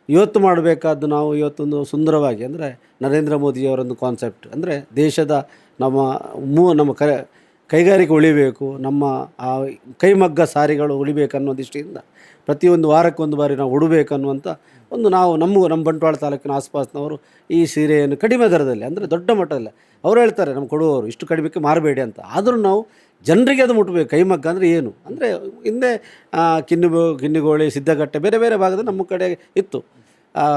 ಇವತ್ತು ಮಾಡಬೇಕಾದ್ದು ನಾವು ಇವತ್ತೊಂದು ಸುಂದರವಾಗಿ ಅಂದರೆ ನರೇಂದ್ರ ಮೋದಿಯವರೊಂದು ಕಾನ್ಸೆಪ್ಟ್ ಅಂದರೆ ದೇಶದ ನಮ್ಮ ಕೈಗಾರಿಕೆ ಉಳಿಬೇಕು, ನಮ್ಮ ಕೈಮಗ್ಗ ಸಾರಿಗಳು ಉಳಿಬೇಕನ್ನೋ ದೃಷ್ಟಿಯಿಂದ ಪ್ರತಿಯೊಂದು ವಾರಕ್ಕೊಂದು ಬಾರಿ ನಾವು ಉಡಬೇಕನ್ನುವಂಥ ಒಂದು ನಮ್ಮ ಬಂಟ್ವಾಳ ತಾಲೂಕಿನ ಆಸ್ಪಾಸ್ನವರು ಈ ಸೀರೆಯನ್ನು ಕಡಿಮೆ ದರದಲ್ಲಿ ಅಂದರೆ ದೊಡ್ಡ ಮಟ್ಟದಲ್ಲಿ ಅವರು ಹೇಳ್ತಾರೆ ನಮ್ಗೆ ಕೊಡುವವರು ಇಷ್ಟು ಕಡಿಮೆಗೆ ಮಾರಬೇಡಿ ಅಂತ. ಆದರೂ ನಾವು ಜನರಿಗೆ ಅದು ಮುಟ್ಟಬೇಕು. ಕೈಮಗ್ಗ ಅಂದರೆ ಏನು ಅಂದರೆ ಹಿಂದೆ ಕಿನ್ನಿಗೋಳಿ, ಸಿದ್ದಗಟ್ಟೆ ಬೇರೆ ಬೇರೆ ಭಾಗದಲ್ಲಿ ನಮ್ಮ ಕಡೆ ಇತ್ತು,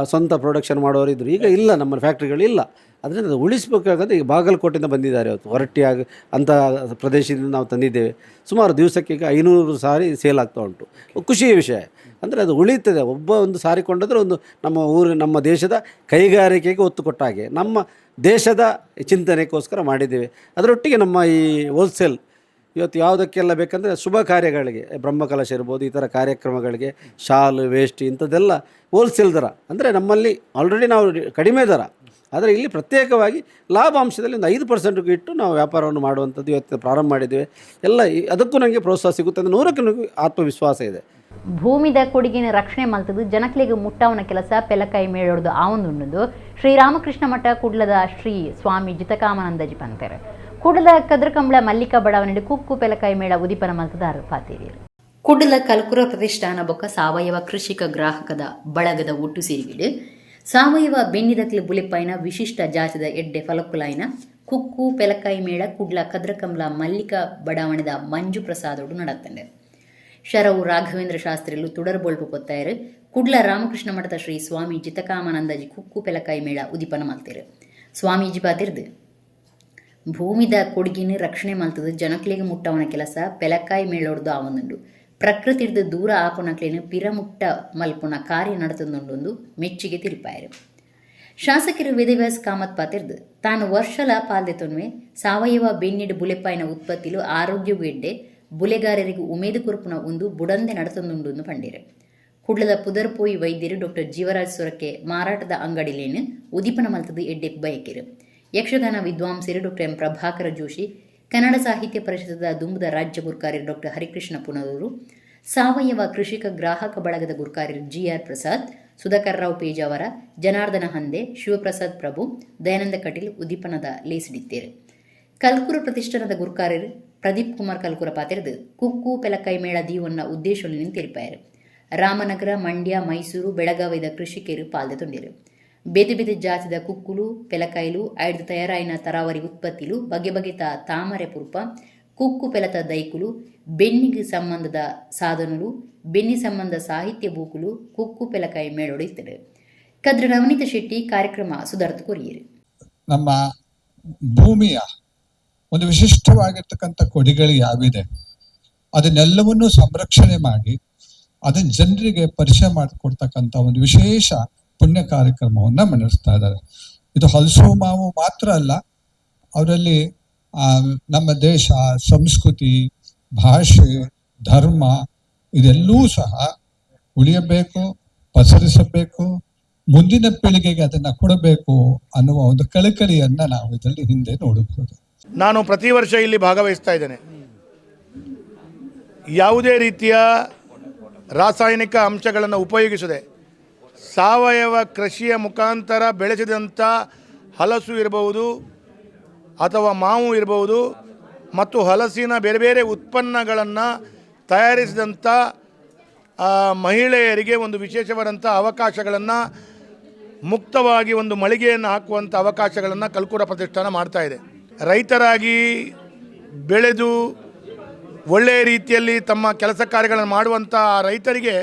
ಸ್ವಂತ ಪ್ರೊಡಕ್ಷನ್ ಮಾಡೋರು ಇದ್ದರು. ಈಗ ಇಲ್ಲ, ನಮ್ಮ ಫ್ಯಾಕ್ಟ್ರಿಗಳಿಲ್ಲ. ಅದರಿಂದ ಅದು ಉಳಿಸಬೇಕಾಗಂದ್ರೆ ಈಗ ಬಾಗಲಕೋಟೆಯಿಂದ ಬಂದಿದ್ದಾರೆ ಇವತ್ತು ಹೊರಟ್ಟಿಯಾಗಿ ಅಂಥ ಪ್ರದೇಶದಿಂದ ನಾವು ತಂದಿದ್ದೇವೆ. ಸುಮಾರು ದಿವಸಕ್ಕೆ ಈಗ 500 ಸಾರಿ ಸೇಲ್ ಆಗ್ತಾ ಉಂಟು. ಖುಷಿಯ ವಿಷಯ ಅಂದರೆ ಅದು ಉಳಿಯುತ್ತದೆ. ಒಂದು ಸಾರಿ ಕೊಂಡಾದರೆ ಒಂದು ನಮ್ಮ ದೇಶದ ಕೈಗಾರಿಕೆಗೆ ಒತ್ತು ಕೊಟ್ಟ ಹಾಗೆ ನಮ್ಮ ದೇಶದ ಚಿಂತನೆಗೋಸ್ಕರ ಮಾಡಿದ್ದೇವೆ. ಅದರೊಟ್ಟಿಗೆ ನಮ್ಮ ಈ ಹೋಲ್ಸೇಲ್ ಇವತ್ತು ಯಾವುದಕ್ಕೆಲ್ಲ ಬೇಕಂದರೆ ಶುಭ ಕಾರ್ಯಗಳಿಗೆ, ಬ್ರಹ್ಮಕಲಶ ಇರ್ಬೋದು, ಈ ಥರ ಕಾರ್ಯಕ್ರಮಗಳಿಗೆ ಶಾಲು, ವೇಷ್ಟಿ ಇಂಥದ್ದೆಲ್ಲ ಹೋಲ್ಸೇಲ್ ದರ ಅಂದರೆ ನಮ್ಮಲ್ಲಿ ಆಲ್ರೆಡಿ ನಾವು ಕಡಿಮೆ ದರ, ಆದರೆ ಇಲ್ಲಿ ಪ್ರತ್ಯೇಕವಾಗಿ ಲಾಭಾಂಶದಲ್ಲಿ ಒಂದು 5% ಇಟ್ಟು ನಾವು ವ್ಯಾಪಾರವನ್ನು ಮಾಡುವಂಥದ್ದು ಇವತ್ತು ಪ್ರಾರಂಭ ಮಾಡಿದ್ದೇವೆ. ಎಲ್ಲ ಅದಕ್ಕೂ ನನಗೆ ಪ್ರೋತ್ಸಾಹ ಸಿಗುತ್ತೆ ಅಂತ 100ಕ್ಕೆ ಆತ್ಮವಿಶ್ವಾಸ ಇದೆ. ಭೂಮಿದ ಕೊಡುಗಿನ ರಕ್ಷಣೆ ಮಲ್ತದ್ದು ಜನಕ್ಲಿಗೆ ಮುಟ್ಟವನ ಕೆಲಸ ಪೆಲಕಾಯಿ ಮೇಳೊಡ್ದು ಆವೊಂದುಂಡು ಶ್ರೀರಾಮಕೃಷ್ಣ ಮಠ ಕುಡ್ಲದ ಶ್ರೀ ಸ್ವಾಮಿ ಜಿತಕಾಮಾನಂದಜಿ ಪಂತೇರು ಕುಡ್ಲದ ಕದ್ರಕಂಬಳ ಮಲ್ಲಿಕಾ ಬಡಾವಣೆ ಕುಕ್ಕು ಪೆಲಕಾಯಿ ಮೇಳ ಉದಿಪನ ಮಲ್ತದ ಪಾತೀರಿ. ಕುಡ್ಲ ಕಲ್ಕುರ ಪ್ರತಿಷ್ಠಾನ ಬೊಕ್ಕ ಸಾವಯವ ಕೃಷಿಕ ಗ್ರಾಹಕದ ಬಳಗದ ಒಟ್ಟು ಸೇರಿಗಿಡು ಸಾವಯವ ಬೆನ್ನಿದಕ್ಲು ಬುಲಿಪೈನ ವಿಶಿಷ್ಟ ಜಾತಿದ ಎಡ್ಡೆ ಫಲಕುಲಾಯಿನ ಕುಕ್ಕು ಪೆಲಕಾಯಿ ಮೇಳ ಕುಡ್ಲ ಕದ್ರಕಂಬಳ ಮಲ್ಲಿಕಾ ಬಡಾವಣೆದ ಮಂಜು ಪ್ರಸಾದೋಡು ನಡತ್ತಂಡೆ. ಶರವು ರಾಘವೇಂದ್ರ ಶಾಸ್ತ್ರಿಲು ತುಡರ್ಬೋಳ್ಪು ಪೊತ್ತಾಯರು ಕುಡ್ಲ ರಾಮಕೃಷ್ಣ ಮಠದ ಶ್ರೀ ಸ್ವಾಮಿ ಜಿತಕಾಮಾನಂದಜಿ ಕುಕ್ಕು ಪೆಲಕಾಯಿ ಮೇಳ ಉದಿಪನ ಮಲ್ತೇರು. ಸ್ವಾಮೀಜಿ ಪಾತಿರ್ದು ಭೂಮಿದ ಕೊಡುಗಿನ ರಕ್ಷಣೆ ಮಲ್ತದು ಜನಕ್ಲಿಗೆ ಮುಟ್ಟವನ ಕೆಲಸ ಪೆಲಕಾಯಿ ಮೇಳೊಡ್ದು ಆವೊಂದುಂಡು ಪ್ರಕೃತಿರ್ದು ದೂರ ಆಪುನಕ್ಲೇನು ಪಿರಮುಟ್ಟ ಮಲ್ಪುನ ಕಾರ್ಯ ನಡತೊಂದುಂಡು ಮೆಚ್ಚುಗೆ ತಿರುಪಾಯರು. ಶಾಸಕರು ವೇದವ್ಯಾಸ್ ಕಾಮತ್ ಪಾತಿರ್ದು ತಾನು ವರ್ಷಲ ಪಾಲ್ದೆತೊನ್ವೆ ಸಾವಯವ ಬೆನ್ನಿಡು ಬುಲೆಪಾಯಿನ ಉತ್ಪತ್ತಿಲು ಆರೋಗ್ಯವು ಎಡ್ಡೆ ಬುಲೆಗಾರರಿಗೆ ಉಮೇದು ಕುರುಪುನ ಒಂದು ಬುಡಂದೆ ನಡತೊಂದುಂಡು ಪಂಡೇರು. ಕುಡ್ಲದ ಪುದರ್ಪೋಯಿ ವೈದ್ಯರು ಡಾಕ್ಟರ್ ಜೀವರಾಜ್ ಸೊರಕೆ ಮಾರಾಟದ ಅಂಗಡಿಲೇನು ಉದಿಪನ ಮಲ್ತದು ಎಡ್ಡೆ ಬಯಕೆರು. ಯಕ್ಷಗಾನ ವಿದ್ವಾಂಸರು ಡಾಕ್ಟರ್ ಎಂ ಪ್ರಭಾಕರ ಜೋಶಿ, ಕನ್ನಡ ಸಾಹಿತ್ಯ ಪರಿಷತ್ದ ದುಂಬದ ರಾಜ್ಯ ಗುರ್ಕಾರ್ಯರು ಡಾಕ್ಟರ್ ಹರಿಕೃಷ್ಣ ಪುನರೂರು, ಸಾವಯವ ಕೃಷಿಕ ಗ್ರಾಹಕ ಬಳಗದ ಗುರ್ಕಾರ್ಯರು GR ಪ್ರಸಾದ್, ಸುಧಾಕರ್ ರಾವ್ ಪೇಜಾವರ, ಜನಾರ್ದನ ಹಂದೆ, ಶಿವಪ್ರಸಾದ್ ಪ್ರಭು, ದಯಾನಂದ ಕಟೀಲ್ ಉದಿಪನದ ಲೇಸಿಡಿತ್ತೇರು. ಕಲ್ಕುರ ಪ್ರತಿಷ್ಠಾನದ ಗುರ್ಕಾರ್ಯರು ಪ್ರದೀಪ್ ಕುಮಾರ್ ಕಲ್ಕುರ ಪಾತಿರದು ಕುಕ್ಕು ಪೆಲಕಾಯಿ ಮೇಳ ದೀವನ್ನ ಉದ್ದೇಶವನ್ನು ತಿಳಿಪಾಯರು. ರಾಮನಗರ, ಮಂಡ್ಯ, ಮೈಸೂರು, ಬೆಳಗಾವಿದ ಕೃಷಿಕರು ಪಾಲ್ದೊಂಡಿರು. ಬೇತೆ ಬೇತೆ ಜಾತಿದ ಕುಕ್ಕುಲು ಪೆಲಕಾಯಿಲು ಐದು ತಯಾರಾಯಿನ ತರಾವರಿ ಉತ್ಪತ್ತಿಲು ಬಗೆ ಬಗೆತ ತಾಮರೆ ಪುರ್ಪ ಕುಕ್ಕು ಪೆಲತ ದೈಕುಲು ಬೆನ್ನಿಗೆ ಸಂಬಂಧದ ಸಾಧನಲು ಬೆನ್ನಿ ಸಂಬಂಧ ಸಾಹಿತ್ಯ ಬೂಕುಲು ಕುಕ್ಕು ಪೆಲಕಾಯಿ ಮೇಳೊಡೆಯುತ್ತದೆ. ಕದ್ರ ನವನೀತ ಶೆಟ್ಟಿ ಕಾರ್ಯಕ್ರಮ ಸುಧಾರ್ಥ ಕೊರಿಯರು. ನಮ್ಮ ಭೂಮಿಯ ಒಂದು ವಿಶಿಷ್ಟವಾಗಿರ್ತಕ್ಕಂಥ ಕೊಡುಗೆಗಳು ಯಾವಿದೆ ಅದನ್ನೆಲ್ಲವನ್ನೂ ಸಂರಕ್ಷಣೆ ಮಾಡಿ ಅದನ್ನ ಜನರಿಗೆ ಪರಿಚಯ ಮಾಡಿಕೊಡ್ತಕ್ಕಂಥ ಒಂದು ವಿಶೇಷ ಪುಣ್ಯ ಕಾರ್ಯಕ್ರಮವನ್ನ ನಡೆಸ್ತಾ ಇದ್ದಾರೆ. ಇದು ಹಲಸು ಮಾವು ಮಾತ್ರ ಅಲ್ಲ, ಅವರಲ್ಲಿ ನಮ್ಮ ದೇಶ, ಸಂಸ್ಕೃತಿ, ಭಾಷೆ, ಧರ್ಮ ಇದೆಲ್ಲೂ ಸಹ ಉಳಿಯಬೇಕು, ಪಸರಿಸಬೇಕು, ಮುಂದಿನ ಪೀಳಿಗೆಗೆ ಅದನ್ನ ಕೊಡಬೇಕು ಅನ್ನುವ ಒಂದು ಕಳಕಳಿಯನ್ನ ನಾವು ಇದರಲ್ಲಿ ಹಿಂದೆ ನೋಡಬಹುದು. ನಾನು ಪ್ರತಿ ವರ್ಷ ಇಲ್ಲಿ ಭಾಗವಹಿಸ್ತಾ ಇದ್ದೇನೆ. ಯಾವುದೇ ರೀತಿಯ ರಾಸಾಯನಿಕ ಅಂಶಗಳನ್ನು ಉಪಯೋಗಿಸದೆ ಸಾವಯವ ಕೃಷಿಯ ಮುಖಾಂತರ ಬೆಳೆಸಿದಂಥ ಹಲಸು ಇರಬಹುದು ಅಥವಾ ಮಾವು ಇರಬಹುದು ಮತ್ತು ಹಲಸಿನ ಬೇರೆ ಬೇರೆ ಉತ್ಪನ್ನಗಳನ್ನು ತಯಾರಿಸಿದಂಥ ಮಹಿಳೆಯರಿಗೆ ಒಂದು ವಿಶೇಷವಾದಂಥ ಅವಕಾಶಗಳನ್ನು, ಮುಕ್ತವಾಗಿ ಒಂದು ಮಳಿಗೆಯನ್ನು ಹಾಕುವಂಥ ಅವಕಾಶಗಳನ್ನು ಕಲ್ಕುರ ಪ್ರತಿಷ್ಠಾನ ಮಾಡ್ತಾ ಇದೆ. ರೈತರಾಗಿ ಬೆಳೆದು ಒಳ್ಳೆಯ ರೀತಿಯಲ್ಲಿ ತಮ್ಮ ಕೆಲಸ ಕಾರ್ಯಗಳನ್ನು ಮಾಡುವಂಥ ರೈತರಿಗೆ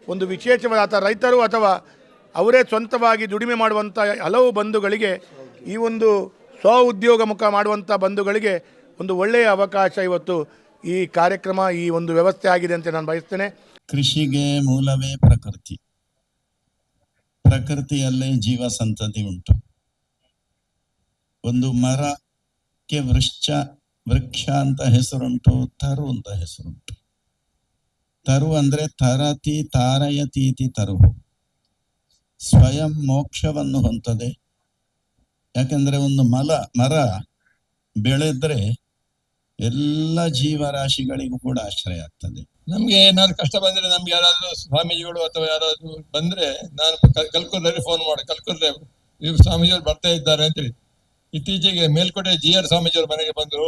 ಒಂದು ವಿಶೇಷವಾದ ರೈತರು ಅಥವಾ ಅವರೇ ಸ್ವಂತವಾಗಿ ದುಡಿಮೆ ಮಾಡುವಂಥ ಹಲವು ಬಂಧುಗಳಿಗೆ, ಈ ಒಂದು ಸ್ವ ಉದ್ಯೋಗ ಮುಖ ಮಾಡುವಂಥ ಬಂಧುಗಳಿಗೆ ಒಂದು ಒಳ್ಳೆಯ ಅವಕಾಶ ಇವತ್ತು ಈ ಕಾರ್ಯಕ್ರಮ ಈ ಒಂದು ವ್ಯವಸ್ಥೆ ಆಗಿದೆ ಅಂತ ನಾನು ಬಯಸ್ತೇನೆ. ಕೃಷಿಗೆ ಮೂಲವೇ ಪ್ರಕೃತಿ, ಪ್ರಕೃತಿಯಲ್ಲೇ ಜೀವ ಸಂತತಿ ಉಂಟು. ಒಂದು ಮರಕ್ಕೆ ವೃಕ್ಷ ಅಂತ ಹೆಸರುಂಟು, ತರು ಅಂತ ಹೆಸರುಂಟು. ತರು ಅಂದ್ರೆ ತರತಿ ತಾರಯತೀತಿ ತರುವು, ಸ್ವಯಂ ಮೋಕ್ಷವನ್ನು ಹೊಂದದೆ. ಯಾಕಂದ್ರೆ ಒಂದು ಮರ ಬೆಳೆದ್ರೆ ಎಲ್ಲ ಜೀವರಾಶಿಗಳಿಗೂ ಕೂಡ ಆಶ್ರಯ ಆಗ್ತದೆ. ನಮ್ಗೆ ಏನಾದ್ರು ಕಷ್ಟ ಬಂದ್ರೆ, ನಮ್ಗೆ ಯಾರಾದ್ರೂ ಸ್ವಾಮೀಜಿಗಳು ಅಥವಾ ಯಾರಾದ್ರೂ ಬಂದ್ರೆ, ನಾನು ಕಲ್ಕೂರ್ದಲ್ಲಿ ಫೋನ್ ಮಾಡಿ, ಕಲ್ಕೂರ್ಲೆ ಇವ್ರು ಸ್ವಾಮೀಜಿಯವರು ಬರ್ತಾ ಇದ್ದಾರೆ ಅಂತೇಳಿ. ಇತ್ತೀಚೆಗೆ ಮೇಲ್ಕೋಟೆ GR ಸ್ವಾಮೀಜಿಯವ್ರ ಮನೆಗೆ ಬಂದ್ರು.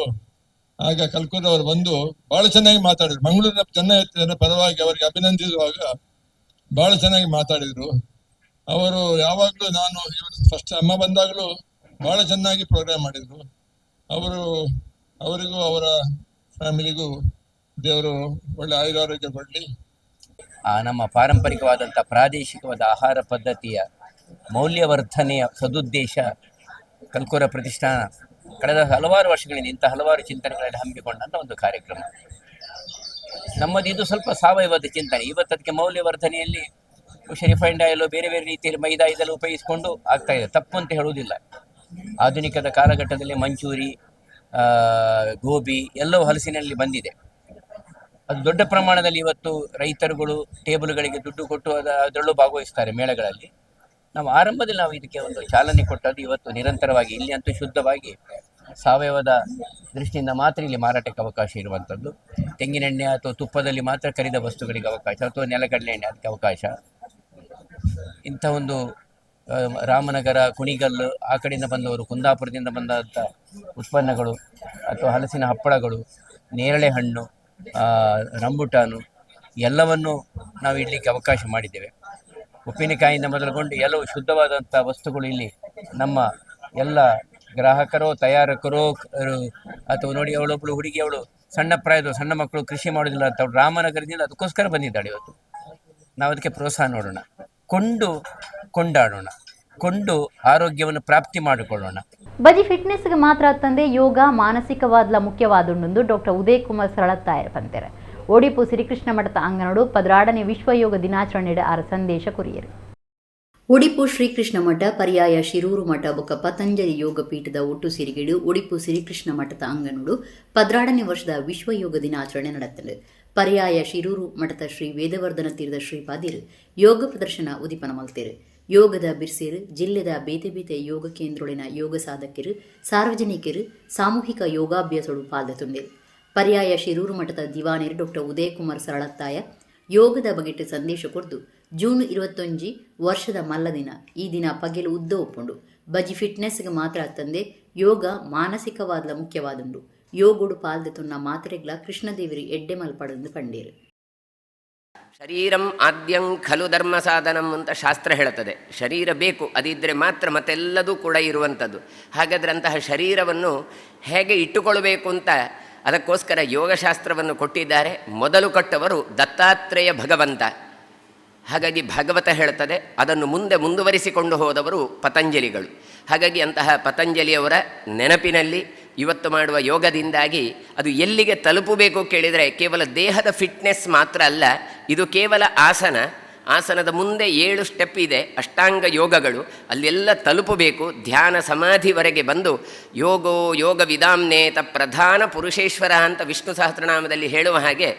ಆಗ ಕಲ್ಕೂರ್ ಅವರು ಬಂದು ಬಹಳ ಚೆನ್ನಾಗಿ ಮಾತಾಡಿದ್ರು. ಮಂಗಳೂರಿನ ಜನ ಪರವಾಗಿ ಅವರಿಗೆ ಅಭಿನಂದಿಸುವಾಗ ಬಹಳ ಚೆನ್ನಾಗಿ ಮಾತಾಡಿದ್ರು. ಅವರು ಯಾವಾಗ್ಲೂ, ನಾನು ಫಸ್ಟ್ ಅಮ್ಮ ಬಂದಾಗಲೂ ಬಹಳ ಚೆನ್ನಾಗಿ ಪ್ರೋಗ್ರಾಮ್ ಮಾಡಿದ್ರು. ಅವರಿಗೂ ಅವರ ಫ್ಯಾಮಿಲಿಗೂ ದೇವರು ಒಳ್ಳೆ ಆಯುರಾರೋಗ್ಯ ಕೊಡಲಿ. ನಮ್ಮ ಪಾರಂಪರಿಕವಾದಂಥ ಪ್ರಾದೇಶಿಕವಾದ ಆಹಾರ ಪದ್ಧತಿಯ ಮೌಲ್ಯವರ್ಧನೆಯ ಸದುದ್ದೇಶ ಕಲ್ಕೂರ ಪ್ರತಿಷ್ಠಾನ ಕಳೆದ ಹಲವಾರು ವರ್ಷಗಳಿಂದ ಇಂಥ ಹಲವಾರು ಚಿಂತನೆಗಳಲ್ಲಿ ಹಮ್ಮಿಕೊಂಡಂಥ ಒಂದು ಕಾರ್ಯಕ್ರಮ. ನಮ್ಮದು ಇದು ಸ್ವಲ್ಪ ಸಾವಯವದ ಚಿಂತನೆ. ಇವತ್ತು ಅದಕ್ಕೆ ಮೌಲ್ಯವರ್ಧನೆಯಲ್ಲಿ ರಿಫೈನ್ಡ್ ಆಯಿಲು, ಬೇರೆ ಬೇರೆ ರೀತಿಯಲ್ಲಿ ಮೈದಾ ಇದೆಲ್ಲ ಉಪಯೋಗಿಸಿಕೊಂಡು ಆಗ್ತಾ ಇದೆ. ತಪ್ಪು ಅಂತ ಹೇಳುವುದಿಲ್ಲ. ಆಧುನಿಕದ ಕಾಲಘಟ್ಟದಲ್ಲಿ ಮಂಚೂರಿ, ಗೋಬಿ ಎಲ್ಲವೂ ಹಲಸಿನಲ್ಲಿ ಬಂದಿದೆ. ಅದು ದೊಡ್ಡ ಪ್ರಮಾಣದಲ್ಲಿ ಇವತ್ತು ರೈತರುಗಳು ಟೇಬಲ್ಗಳಿಗೆ ದುಡ್ಡು ಕೊಟ್ಟು ಅದರಲ್ಲೂ ಭಾಗವಹಿಸ್ತಾರೆ ಮೇಳಗಳಲ್ಲಿ. ನಾವು ಆರಂಭದಲ್ಲಿ ಇದಕ್ಕೆ ಒಂದು ಚಾಲನೆ ಕೊಟ್ಟದ್ದು. ಇವತ್ತು ನಿರಂತರವಾಗಿ ಇಲ್ಲಿ ಅಂತೂ ಶುದ್ಧವಾಗಿ ಸಾವಯವದ ದೃಷ್ಟಿಯಿಂದ ಮಾತ್ರ ಇಲ್ಲಿ ಮಾರಾಟಕ್ಕೆ ಅವಕಾಶ ಇರುವಂಥದ್ದು. ತೆಂಗಿನೆಣ್ಣೆ ಅಥವಾ ತುಪ್ಪದಲ್ಲಿ ಮಾತ್ರ ಕರಿದ ವಸ್ತುಗಳಿಗೆ ಅವಕಾಶ, ಅಥವಾ ನೆಲಗಡಲೆ ಎಣ್ಣೆ ಅದಕ್ಕೆ ಅವಕಾಶ. ಇಂಥ ಒಂದು ರಾಮನಗರ, ಕುಣಿಗಲ್ಲು ಆ ಕಡೆಯಿಂದ ಬಂದವರು, ಕುಂದಾಪುರದಿಂದ ಬಂದಂಥ ಉತ್ಪನ್ನಗಳು ಅಥವಾ ಹಲಸಿನ ಹಪ್ಪಳಗಳು, ನೇರಳೆ ಹಣ್ಣು, ರಂಬುಟಾನು ಎಲ್ಲವನ್ನು ನಾವು ಇಡಲಿಕ್ಕೆ ಅವಕಾಶ ಮಾಡಿದ್ದೇವೆ. ಉಪ್ಪಿನಕಾಯಿಯಿಂದ ಮೊದಲುಗೊಂಡು ಎಲ್ಲವೂ ಶುದ್ಧವಾದಂಥ ವಸ್ತುಗಳು ಇಲ್ಲಿ ನಮ್ಮ ಎಲ್ಲ ಗ್ರಾಹಕರೋ ತಯಾರಕರೋ ಅಥವಾ ನೋಡಿ, ಅವಳೊಬ್ಬಳು ಹುಡುಗಿ, ಅವಳು ಸಣ್ಣ ಪ್ರಾಯದ ಸಣ್ಣ ಮಕ್ಕಳು ಕೃಷಿ ಮಾಡೋದಿಲ್ಲ ಅಂತ ಅವಳು ರಾಮನಗರದಿಂದ ಅದಕ್ಕೋಸ್ಕರ ಬಂದಿದ್ದಾಳೆ. ಇವತ್ತು ನಾವು ಅದಕ್ಕೆ ಪ್ರೋತ್ಸಾಹ ನೋಡೋಣ, ಕೊಂಡಾಡೋಣ, ಕೊಂಡು ಆರೋಗ್ಯವನ್ನು ಪ್ರಾಪ್ತಿ ಮಾಡಿಕೊಳ್ಳೋಣ. ಬಜಿ ಫಿಟ್ನೆಸ್ಗೆ ಮಾತ್ರ ತಂದೆ ಯೋಗ ಮಾನಸಿಕವಾದ್ಲ ಮುಖ್ಯವಾದುಂಡು ಡಾಕ್ಟರ್ ಉದಯ್ ಕುಮಾರ್ ಸರಳತ್ತಾಯರ್ ಪಂತೆರೆ ಓಡಿಪು ಶ್ರೀಕೃಷ್ಣ ಮಠದ ಅಂಗನಡು 12ನೇ ವಿಶ್ವ ಯೋಗ ದಿನಾಚರಣೆಯ ಆರ ಸಂದೇಶ ಕುರಿಯರು. ಉಡಿಪು ಶ್ರೀಕೃಷ್ಣ ಮಠ, ಪರ್ಯಾಯ ಶಿರೂರು ಮಠ ಬೊಕ್ಕ ಪತಂಜಲಿ ಯೋಗ ಪೀಠದ ಒಟ್ಟು ಸೇರಿಗೆಡು ಉಡಿಪು ಶ್ರೀಕೃಷ್ಣ ಮಠದ ಅಂಗನಡು 12ನೇ ವರ್ಷದ ವಿಶ್ವ ಯೋಗ ದಿನಾಚರಣೆ ನಡೆತಲು. ಪರ್ಯಾಯ ಶಿರೂರು ಮಠದ ಶ್ರೀ ವೇದವರ್ಧನ ತೀರ್ಥ ಶ್ರೀಪಾದಿರು ಯೋಗ ಪ್ರದರ್ಶನ ಉದಿಪನ ಮಲ್ತೇರು. ಯೋಗದ ಬಿರ್ಸೇರು ಜಿಲ್ಲೆದ ಬೇತೆ ಯೋಗ ಕೇಂದ್ರೊಳಿನ ಯೋಗ ಸಾಧಕರು, ಸಾರ್ವಜನಿಕರು ಸಾಮೂಹಿಕ ಯೋಗಾಭ್ಯಾಸಗಳು ಪಾಲ್ಗೊಂಡಿರು. ಪರ್ಯಾಯ ಶಿರೂರು ಮಠದ ದಿವಾನರು ಡಾಕ್ಟರ್ ಉದಯ್ ಕುಮಾರ್ ಸರಳತ್ತಾಯ ಯೋಗದ ಬಗೆಟ್ಟು ಸಂದೇಶ ಕೊಡ್ದು ಜೂನ್ 21 ವರ್ಷದ ಮಲ್ಲ ದಿನ. ಈ ದಿನ ಪಗೆಲು ಉದ್ದ ಒಪ್ಪುಂಡು. ಬಜಿ ಫಿಟ್ನೆಸ್ಗೆ ಮಾತ್ರ ತಂದೆ ಯೋಗ ಮಾನಸಿಕವಾದ್ಲ ಮುಖ್ಯವಾದುಂಡು. ಯೋಗುಡು ಪಾಲ್ದೆತುನ್ನ ಮಾತ್ರೆಗ್ಲ ಕೃಷ್ಣದೇವಿರಿ ಎಡ್ಡೆ ಮಲ್ಪಡೆಂದು ಕಂಡೀರು. ಶರೀರಂ ಆದ್ಯಂ ಖಲು ಧರ್ಮ ಸಾಧನಂ ಅಂತ ಶಾಸ್ತ್ರ ಹೇಳುತ್ತದೆ. ಶರೀರ ಬೇಕು, ಅದಿದ್ದರೆ ಮಾತ್ರ ಮತ್ತೆಲ್ಲದೂ ಕೂಡ ಇರುವಂಥದ್ದು. ಹಾಗಾದರೆ ಅಂತಹ ಶರೀರವನ್ನು ಹೇಗೆ ಇಟ್ಟುಕೊಳ್ಬೇಕು ಅಂತ ಅದಕ್ಕೋಸ್ಕರ ಯೋಗಶಾಸ್ತ್ರವನ್ನು ಕೊಟ್ಟಿದ್ದಾರೆ. ಮೊದಲು ಕೊಟ್ಟವರು ದತ್ತಾತ್ರೇಯ ಭಗವಂತ. ಹಾಗಾಗಿ ಭಾಗವತ ಹೇಳುತ್ತದೆ, ಅದನ್ನು ಮುಂದೆ ಮುಂದುವರಿಸಿಕೊಂಡು ಹೋದವರು ಪತಂಜಲಿಗಳು. ಹಾಗಾಗಿ ಅಂತಹ ಪತಂಜಲಿಯವರ ನೆನಪಿನಲ್ಲಿ ಇವತ್ತು ಮಾಡುವ ಯೋಗದಿಂದಾಗಿ ಅದು ಎಲ್ಲಿಗೆ ತಲುಪಬೇಕು ಕೇಳಿದರೆ ಕೇವಲ ದೇಹದ ಫಿಟ್ನೆಸ್ ಮಾತ್ರ ಅಲ್ಲ, ಇದು ಕೇವಲ ಆಸನದ ಮುಂದೆ 7 ಸ್ಟೆಪ್ ಇದೆ, ಅಷ್ಟಾಂಗ ಯೋಗಗಳು. ಅಲ್ಲೆಲ್ಲ ತಲುಪಬೇಕು. ಧ್ಯಾನ ಸಮಾಧಿವರೆಗೆ ಬಂದು ಯೋಗೋ ಯೋಗ ವಿದಾಂನೇತ ಪ್ರಧಾನ ಪುರುಷೇಶ್ವರ ಅಂತ ವಿಷ್ಣು ಸಹಸ್ರನಾಮದಲ್ಲಿ ಹೇಳುವ ಹಾಗೆ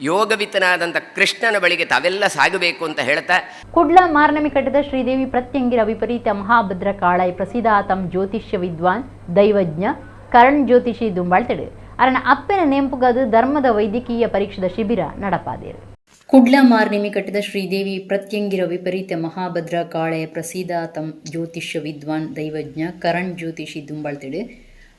ಯೋಗವಿತನಾದಂಥ ಕೃಷ್ಣನ ಬಳಿಗೆ ತಾವೆಲ್ಲ ಸಾಗಬೇಕು ಅಂತ ಹೇಳ್ತಾ, ಕುಡ್ಲ ಮಾರ್ನಮಿ ಕಟ್ಟದ ಶ್ರೀದೇವಿ ಪ್ರತ್ಯಂಗಿರ ವಿಪರೀತ ಮಹಾಭದ್ರ ಕಾಳಾಯಿ ಪ್ರಸಿದ್ಧಾತಂ ಜ್ಯೋತಿಷ್ಯ ವಿದ್ವಾನ್ ದೈವಜ್ಞ ಕರಣ್ ಜ್ಯೋತಿಷಿ ದುಂಬಾಳ್ತಡು ಅರನ ಅಪ್ಪನ ನೆಂಪುಗದು ಧರ್ಮದ ವೈದ್ಯಕೀಯ ಪರೀಕ್ಷದ ಶಿಬಿರ ನಡಪಾದೇರು. ಕುಡ್ಲ ಮಾರ್ನಿಮಿ ಕಟ್ಟಿದ ಶ್ರೀದೇವಿ ಪ್ರತ್ಯಂಗಿರ ವಿಪರೀತ ಮಹಾಭದ್ರ ಕಾಳೆಯ ಪ್ರಸಿದ್ಧಾತಂ ಜ್ಯೋತಿಷ್ಯ ವಿದ್ವಾನ್ ದೈವಜ್ಞ ಕರಣ್ ಜ್ಯೋತಿಷಿ ದುಂಬಾಳ್ತಿಡು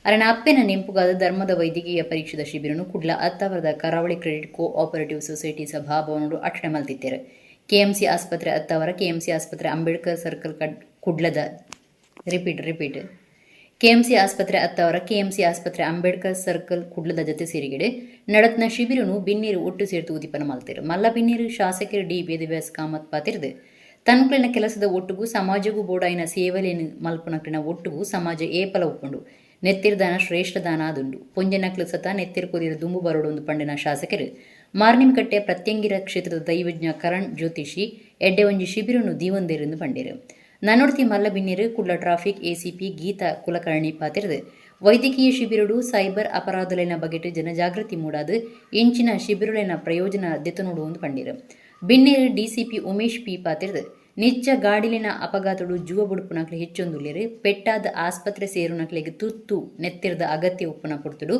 ಅರನ ಅಪ್ಪನ ನೆಂಪುಗಾದ ಧರ್ಮದ ವೈದ್ಯಕೀಯ ಪರೀಕ್ಷದ ಶಿಬಿರನು ಕುಡ್ಲ ಅತ್ತಾವರದ ಕರಾವಳಿ ಕ್ರೆಡಿಟ್ ಕೋಆಪರೇಟಿವ್ ಸೊಸೈಟಿ ಸಭಾಭವನಡು ಅಟನೆ ಮಲ್ತಿದ್ದೇರು. ಕೆಎಂಸಿ ಆಸ್ಪತ್ರೆ ಅತ್ತಾವರ, ಕೆಎಂಸಿ ಆಸ್ಪತ್ರೆ ಅಂಬೇಡ್ಕರ್ ಸರ್ಕಲ್ ಕುಡ್ಲದ ರಿಪೀಟ್ ಕೆಎಂಸಿ ಆಸ್ಪತ್ರೆ ಅತ್ತಾವರ, ಕೆಎಂಸಿ ಆಸ್ಪತ್ರೆ ಅಂಬೇಡ್ಕರ್ ಸರ್ಕಲ್ ಕುಡ್ಲದ ಜೊತೆ ಸೇರಿಗೆಡೆ ನಡತ್ನ ಶಿಬಿರನು ಬಿನ್ನೀರು ಒಟ್ಟು ಸೇರ್ತು ಉದಿಪನ ಮಲ್ತಿರು. ಮಲ್ಲ ಬಿನ್ನೀರು ಶಾಸಕರು ಡಿ ವೇದವ್ಯಾಸ ಕಾಮತ್ ಪಾತಿರ್ದು ತನ್ಕಲಿನ ಕೆಲಸದ ಒಟ್ಟಿಗೂ ಸಮಾಜಗೂ ಬೋಡಾಯಿನ ಸೇವಲೆಯನ್ನು ಮಲ್ಪನಕ್ಲಿನ ಒಟ್ಟಿಗೂ ಸಮಾಜ ಏಪಲ ಒಪ್ಪುಂಡು ನೆತ್ತಿರದಾನ ಶ್ರೇಷ್ಠ ದಾನ ಆದುಂಡು ಪೊಂಜನಕ್ಲು ಸತ ನೆತ್ತಿರು ಕೊರಿಯರ ದುಂಬು ಬರೋಡೊಂದು ಪಂಡಿನ ಶಾಸಕರು ಮಾರ್ನಿಮಕಟ್ಟೆ ಪ್ರತ್ಯಂಗಿರ ಕ್ಷೇತ್ರದ ದೈವಜ್ಞ ಕರಣ್ ಜ್ಯೋತಿಷಿ ಎಡ್ಡೆ ಒಂಜಿ ಶಿಬಿರನ್ನು ದೀವಂದೇರೆಂದು ಪಂಡಿರು ನನ್ನೊಡ್ತಿ ಮಲ್ಲಬಿನ್ನಿರು ಕುಡ್ಲ ಟ್ರಾಫಿಕ್ ಎಸಿಪಿ ಗೀತಾ ಕುಲಕರ್ಣಿ ಪಾತಿರದು ವೈದ್ಯಕೀಯ ಶಿಬಿರಡು ಸೈಬರ್ ಅಪರಾಧಲಿನ ಬಗೆಟ್ ಜನಜಾಗೃತಿ ಮೂಡಾದು ಇಂಚಿನ ಶಿಬಿರಲಿನ ಪ್ರಯೋಜನ ದೆತ್ತನೋಡು ಪಂಡಿರು ಬಿನ್ನೇರು ಡಿಸಿಪಿ ಉಮೇಶ್ ಪಿ ಪಾತಿರದು ನಿಜ ಗಾಡಿಲಿನ ಅಪಘಾತಡು ಜುವ ಬುಡುಪುನಕ್ಲೆ ಹೆಚ್ಚೊಂದುಲ್ಲೇರು ಪೆಟ್ಟಾದ ಆಸ್ಪತ್ರೆ ಸೇರುನಕ್ಲೆಗೆ ತುತ್ತು ನೆತ್ತಿರದ ಅಗತ್ಯ ಉಪ್ಪುನ ಕೊಡ್ತುಡು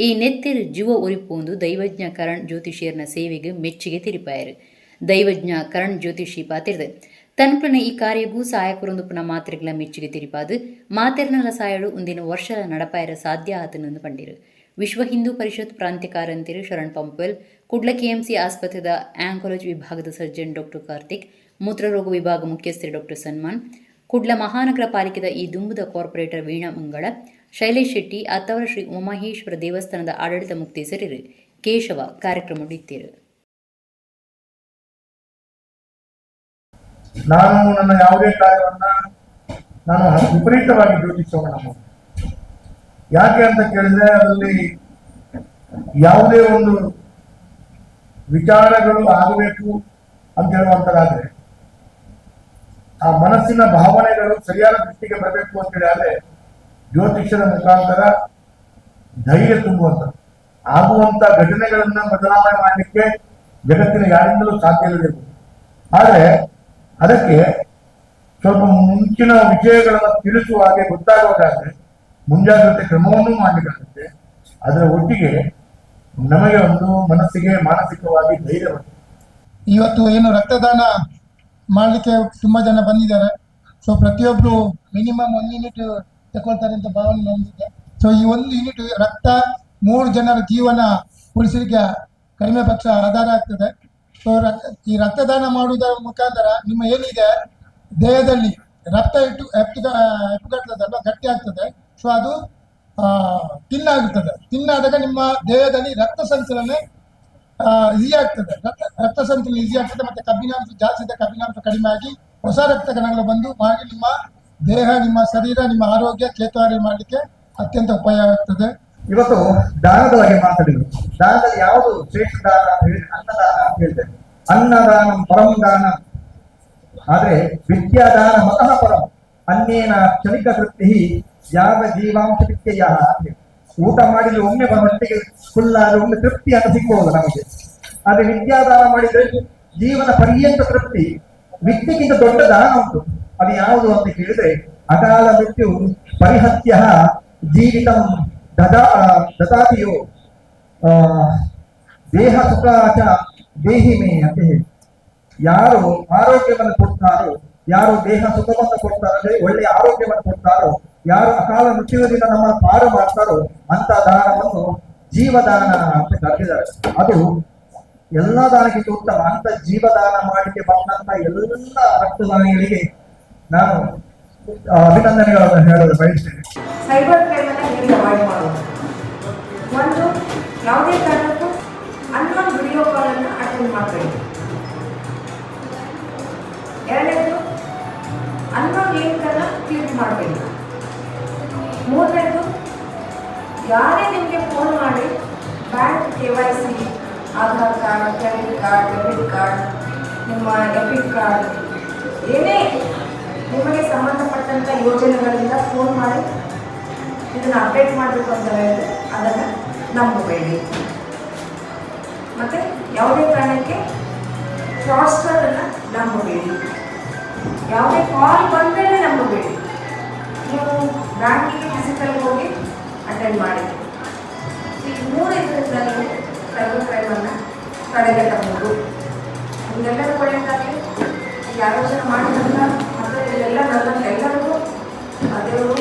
ಈ ನೆತ್ತಿರು ಜುವ ಒರಿಪೋಂದು ದೈವಜ್ಞ ಕರಣ್ ಜ್ಯೋತಿಷಿಯರ್ನ ಸೇವೆಗೆ ಮೆಚ್ಚುಗೆ ತಿರಿಪಾಯರು ದೈವಜ್ಞ ಕರಣ್ ಜ್ಯೋತಿಷಿ ಪಾತಿರದು ತನ್ಪುನ ಈ ಕಾರ್ಯಗೂ ಸಹಾಯಕರೊಂದುಪುನ ಮಾತ್ರೆಗಳ ಮೆಚ್ಚುಗೆ ತಿರಿಪಾದು ಮಾತೆರ್ನಲ ಸಾಯಡು ಒಂದಿನ ವರ್ಷದ ನಡಪಾಯರ ಸಾಧ್ಯ ಆತನೊಂದು ಪಂಡಿರು ವಿಶ್ವ ಹಿಂದೂ ಪರಿಷತ್ ಪ್ರಾಂತ್ಯ ಕಾರ್ಯಂತಿರು ಶರಣ್ ಪಂಪ್ವೆಲ್ ಕುಡ್ಲ ಕೆಎಂಸಿ ಆಸ್ಪತ್ರೆದ ಆಂಕಾಲಜಿ ವಿಭಾಗದ ಸರ್ಜನ್ ಡಾಕ್ಟರ್ ಕಾರ್ತಿಕ್ ಮೂತ್ರರೋಗ ವಿಭಾಗ ಮುಖ್ಯಸ್ಥರು ಡಾಕ್ಟರ್ ಸನ್ಮಾನ್ ಕುಡ್ಲ ಮಹಾನಗರ ಪಾಲಿಕೆದ ಈ ದುಂಬುದ ಕಾರ್ಪೊರೇಟರ್ ವೀಣಾ ಮಂಗಳ ಶೈಲೇಶ್ ಶೆಟ್ಟಿ ಅತ್ತವರ ಶ್ರೀ ಉಮಾಮಹೇಶ್ವರ ದೇವಸ್ಥಾನದ ಆಡಳಿತ ಮುಕ್ತೇಸರರು ಕೇಶವ ಕಾರ್ಯಕ್ರಮ ನಡೆಯುತ್ತಿರು. ನಾನು ನನ್ನ ಯಾವುದೇ ಕಾರ್ಯವನ್ನ ನಾನು ವಿಪರೀತವಾಗಿ ಯೋಚಿಸೋಣ ಯಾಕೆ ಅಂತ ಕೇಳಿದ್ರೆ ಅದರಲ್ಲಿ ಯಾವುದೇ ಒಂದು ವಿಚಾರಗಳು ಆಗಬೇಕು ಅಂತ ಹೇಳುವಂತರಾದ್ರೆ ಆ ಮನಸ್ಸಿನ ಭಾವನೆಗಳು ಸರಿಯಾದ ದೃಷ್ಟಿಗೆ ಬರಬೇಕು ಅಂತೇಳಿ ಆದ್ರೆ ಜ್ಯೋತಿಷ್ಯದ ಮುಖಾಂತರ ಧೈರ್ಯ ತುಂಬುವಂತ ಆಗುವಂತ ಘಟನೆಗಳನ್ನ ಬದಲಾವಣೆ ಮಾಡಲಿಕ್ಕೆ ಜಗತ್ತಿನ ಯಾರಿಂದಲೂ ಸಾಧ್ಯ ಇರಬೇಕು. ಆದ್ರೆ ಅದಕ್ಕೆ ಸ್ವಲ್ಪ ಮುಂಚಿನ ವಿಷಯಗಳನ್ನು ತಿಳಿಸುವ ಹಾಗೆ ಗೊತ್ತಾಗುವುದಾದ್ರೆ ಮುಂಜಾಗ್ರತೆ ಕ್ರಮವನ್ನು ಮಾಡಲಿಕ್ಕಾಗುತ್ತೆ. ಅದರ ಒಟ್ಟಿಗೆ ನಮಗೆ ಒಂದು ಮನಸ್ಸಿಗೆ ಮಾನಸಿಕವಾಗಿ ಧೈರ್ಯ ಬರ್ತದೆ. ಇವತ್ತು ಏನು ರಕ್ತದಾನ ಮಾಡಲಿಕ್ಕೆ ತುಂಬ ಜನ ಬಂದಿದ್ದಾರೆ. ಸೊ ಪ್ರತಿಯೊಬ್ಬರು ಮಿನಿಮಮ್ 1 ಯೂನಿಟ್ ತಗೊಳ್ತಾರೆ ಅಂತ ಭಾವನೆ ಹೊಂದಿದೆ. ಸೊ ಈ 1 ಯೂನಿಟ್ ರಕ್ತ 3 ಜನರ ಜೀವನ ಉಳಿಸಲಿಕ್ಕೆ ಕಡಿಮೆ ಪಕ್ಷ ಆಧಾರ ಆಗ್ತದೆ. ಸೊ ಈ ರಕ್ತದಾನ ಮಾಡುವುದರ ಮುಖಾಂತರ ನಿಮ್ಮ ಏನಿದೆ ದೇಹದಲ್ಲಿ ರಕ್ತ ಹೆಪ್ಪುಗಟ್ಟದಲ್ಲ ಗಟ್ಟಿ ಆಗ್ತದೆ. ಸೊ ಅದು ತಿನ್ನಾಗುತ್ತದೆ. ತಿನ್ನಾದಾಗ ನಿಮ್ಮ ದೇಹದಲ್ಲಿ ರಕ್ತ ಸಂಚಲನೆ ಈಸಿ ಆಗ್ತದೆ. ರಕ್ತ ಸಂಚಲನ ಈಸಿ ಆಗ್ತದೆ. ಮತ್ತೆ ಕಬ್ಬಿನಾಂಶ ಜಾಸ್ತಿ ಇದೆ, ಕಬ್ಬಿನಾಂಶ ಕಡಿಮೆ ಆಗಿ ಹೊಸ ರಕ್ತ ಕಣಗಳು ಬಂದು ಹಾಗೆ ನಿಮ್ಮ ದೇಹ, ನಿಮ್ಮ ಶರೀರ, ನಿಮ್ಮ ಆರೋಗ್ಯ ಚೇತರಿಕೆ ಮಾಡಲಿಕ್ಕೆ ಅತ್ಯಂತ ಉಪಯೋಗ ಆಗ್ತದೆ. ಇವತ್ತು ದಾನದ ಬಗ್ಗೆ ಮಾತಾಡಿದ್ರು. ದಾನದಲ್ಲಿ ಯಾವುದು ಶ್ರೇಷ್ಠ ದಾನ ಅಂತ ಹೇಳಿ ಅನ್ನದಾನ ಅಂತ ಹೇಳ್ತೇವೆ. ಅನ್ನದಾನ ಪರಂ ದಾನ. ಆದ್ರೆ ವಿದ್ಯಾದಾನ ಮತಃ ಪರಂ ಅನ್ನೇನ ಕ್ಷಣಿಕ ತೃಪ್ತಿ ಯಾವ ಜೀವಾಂಶ ವಿದ್ಯೆಯ. ಊಟ ಮಾಡಿದ್ರೆ ಒಮ್ಮೆ ಹೊಟ್ಟೆಗೆ ಫುಲ್ಲಾದ ಒಮ್ಮೆ ತೃಪ್ತಿ ಅಂತ ಸಿಗ್ಬಹುದು ನಮಗೆ. ಆದ್ರೆ ವಿದ್ಯಾದಾನ ಮಾಡಿದ್ರೆ ಜೀವನ ಪರ್ಯಂತ ತೃಪ್ತಿ. ವಿದ್ಯೆಗಿಂತ ದೊಡ್ಡ ದಾನ ಉಂಟು. ಅದು ಯಾವುದು ಅಂತ ಕೇಳಿದ್ರೆ ಅಕಾಲ ಮೃತ್ಯು ಪರಿಹತ್ಯ ಜೀವಿತ ದದಾತಿಯೋ ದೇಹ ಸುಖಾಚ ದೇಹಿಮೆ ಅಂತ ಹೇಳಿ. ಯಾರು ಆರೋಗ್ಯವನ್ನು ಕೊಡ್ತಾರೋ, ಯಾರು ದೇಹ ಸುಖವನ್ನು ಕೊಡ್ತಾರೋ, ಒಳ್ಳೆಯ ಆರೋಗ್ಯವನ್ನು ಕೊಡ್ತಾರೋ, ಯಾರು ಅಕಾಲ ಮೃತ್ಯುವಿನಿಂದ ನಮ್ಮ ಪಾರು ಮಾಡ್ತಾರೋ ಅಂತ ದಾನವನ್ನು ಜೀವದಾನ ಅಂತ ಕರೆದಿದ್ದಾರೆ. ಅದು ಎಲ್ಲ ದಾನಕ್ಕಿಂತ ಉತ್ತಮ. ಅಂತ ಜೀವದಾನ ಮಾಡಲಿಕ್ಕೆ ಬಂದಂತ ಎಲ್ಲ ರಕ್ತದಾನಿಗಳಿಗೆ ನಾನು ಅಭಿನಂದನೆಗಳನ್ನು ಹೇಳಲು ಬಯಸ್ತೇನೆ. ಸೈಬರ್ ಕ್ರೈಮ್ ಅನ್ನ ಹೇಗೆ ಅವಾಯ್ಡ್ ಮಾಡೋದು? ಒಂದು, ಯಾವುದೇ ಕಾರಣಕ್ಕೂ ಅನ್ನೋನ್ ವಿಡಿಯೋ ಕಾಲ್ ಅನ್ನು ಅಟೆಂಡ್ ಮಾಡಬೇಡಿ. ಎರಡನೇದು, ಅನ್ನೋನ್ ಲಿಂಕ್ ಅನ್ನ ಕ್ಲಿಕ್ ಮಾಡಬೇಡಿ. ಮೂರನೇದು, ಯಾರೇ ನಿಮಗೆ ಫೋನ್ ಮಾಡಿ bank KYC, Aadhaar card, credit card, debit card, ನಿಮ್ಮ ಎಪಿಕ್ ಕಾರ್ಡ್, ಏನೇ ನಿಮಗೆ ಸಂಬಂಧಪಟ್ಟಂಥ ಯೋಜನೆಗಳಿಂದ ಫೋನ್ ಮಾಡಿ ಇದನ್ನು ಅಪ್ಡೇಟ್ ಮಾಡಬೇಕು ಅಂತ ಹೇಳಿದ್ರೆ ಅದನ್ನು ನಂಬಬೇಡಿ. ಮತ್ತು ಯಾವುದೇ ಕಾರಣಕ್ಕೆ ಫ್ರಾಡ್ಸ್ಟರನ್ನು ನಂಬಬೇಡಿ. ಯಾವುದೇ ಕಾಲ್ ಬಂದರೆ ನಂಬಬೇಡಿ. ನೀವು ಬ್ಯಾಂಕಿಗೆ ಫಿಸಿಕಲ್ ಹೋಗಿ ಅಟೆಂಡ್ ಮಾಡಿ. ಈ 3 ಇದರಿಂದ ನೀವು ಸೈಬರ್ ಕ್ರೈಮನ್ನು ತಡೆಗಟ್ಟಬಹುದು. ನಿಮ್ಗೆಲ್ಲರೂ ಒಳ್ಳೆಯದಾಗಿ ಈ ಆಲೋಚನೆ ಮಾಡಿದಂಥ ಮತ್ತು ಇದೆಲ್ಲ ನನ್ನ ಎಲ್ಲರಿಗೂ ದೇವರು